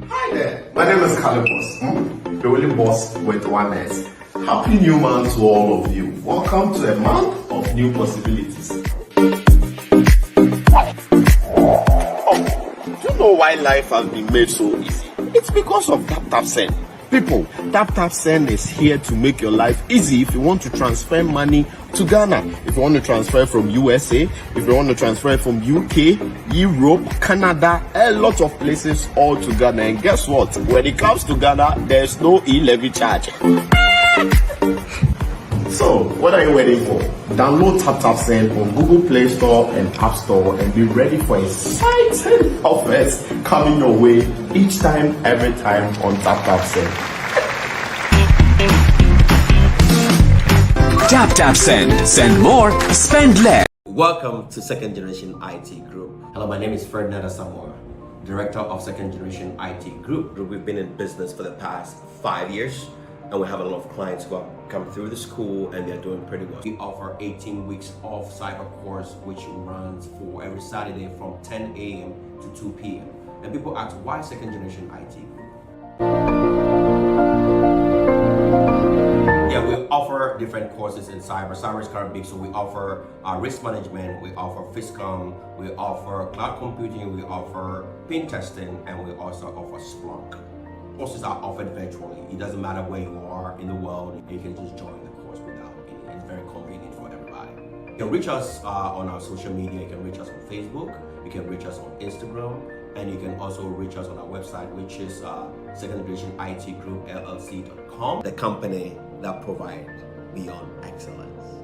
Speaker 6: Hi there, my name is Calibos, the only boss with one S. Happy New Month to all of you. Welcome to a month of new possibilities. Do you know why life has been made so easy? It's because of Tap Send. People, Tap Send is here to make your life easy if you want to transfer money to Ghana. If you want to transfer from USA, if you want to transfer from UK, Europe, Canada, a lot of places all to Ghana. And guess what? When it comes to Ghana, there's no e-levy charge. So, what are you waiting for? Download Tap Send on Google Play Store and App Store and be ready for exciting offers coming your way each time, every time on Tap Send.
Speaker 7: Tap Send. Send more, spend less.
Speaker 8: Welcome to Second Generation IT Group. Hello, my name is Ferdinand Asamoah. Director of Second Generation IT Group.
Speaker 6: We've been in business for the past 5 years, and we have a lot of clients who have come through the school and they're doing pretty well.
Speaker 8: We offer 18 weeks of cyber course, which runs for every Saturday from 10 a.m. to 2 p.m. And people ask, why Second Generation IT Group? Yeah, we offer different courses in cyber. Cyber is kind of big, so we offer risk management, we offer FISCOM, we offer cloud computing, we offer pen testing, and we also offer Splunk. Courses are offered virtually. It doesn't matter where you are in the world, you can just join the course without any. It's very convenient for everybody. You can reach us on our social media. You can reach us on Facebook, you can reach us on Instagram, and you can also reach us on our website, which is secondgenerationitgroup.llc.com.
Speaker 6: The company that provides beyond excellence.